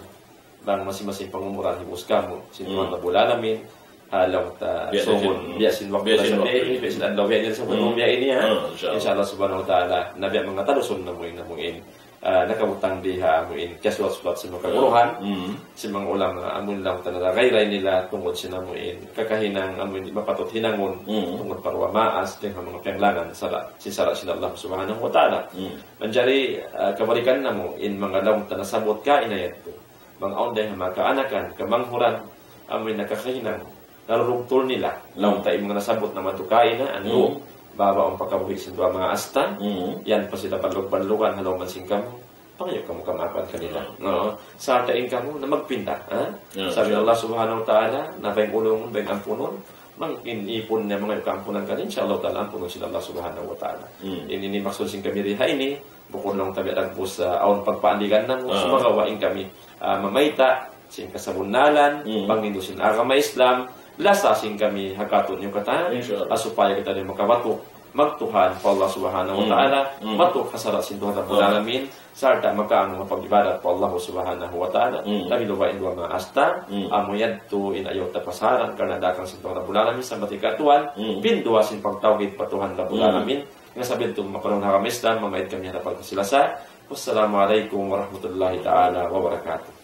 bang masing-masing pangumuran hibus kamo sin Tuhan na bulan namin halong ta sumon biasin waktu sa day biasin adlaw biya sa biya ini ha insyaallah subhanahu wa taala nabi mga taluson na muin nakabutang diha amuin kasulat sa mga kaguruhan si mga ulang amun lang tanala gayray nila tungod sinamuin kakahinang amun mapatot hinangon tungod parwa maas din mga kailangan sara sila Allah subhanahu wa taala manjari kabalikan namo in mga lawng tanasabot ka inayat mga onday mga kaanakan kamanghuran amun nakakahinang narurugtol nila law tayo mga nasabot na matukain na ano baba ang pagkabuhi sa dua mga asta yan pa sila panlog-panlugan halaw man singkam pangayo kamu kamapan kanila no sa tain kamu na magpinta sabi Allah subhanahu wa ta'ala na bayang ulong bayang ampunon mang-inipon na mga kampunan kanina insyaAllah ta'ala ampunon sila Allah subhanahu wa ta'ala ini maksud sing kami riha ini bukod lang tabi lang po sa aon pagpaandigan na mo sumagawain kami mamayta sing kasabunalan pangindusin agama Islam lasasing kami hakaton yung kata supaya kita din makabatok magtuhan pa Allah subhanahu wa ta'ala matuk hasarat sin Tuhan Rabbul Alamin sarta makaano mapag-ibadat pa Allah subhanahu wa ta'ala tabi lubain dua mga asta amuyad to inayaw tapasaran karena dakang sin Tuhan Rabbul Alamin sa batikatuan pindua sin pagtawid pa Tuhan Rabbul Alamin nga sabihin ito makulong hakam Islam mamait kami hanapan kasilasa. Wassalamualaikum warahmatullahi ta'ala wabarakatuh.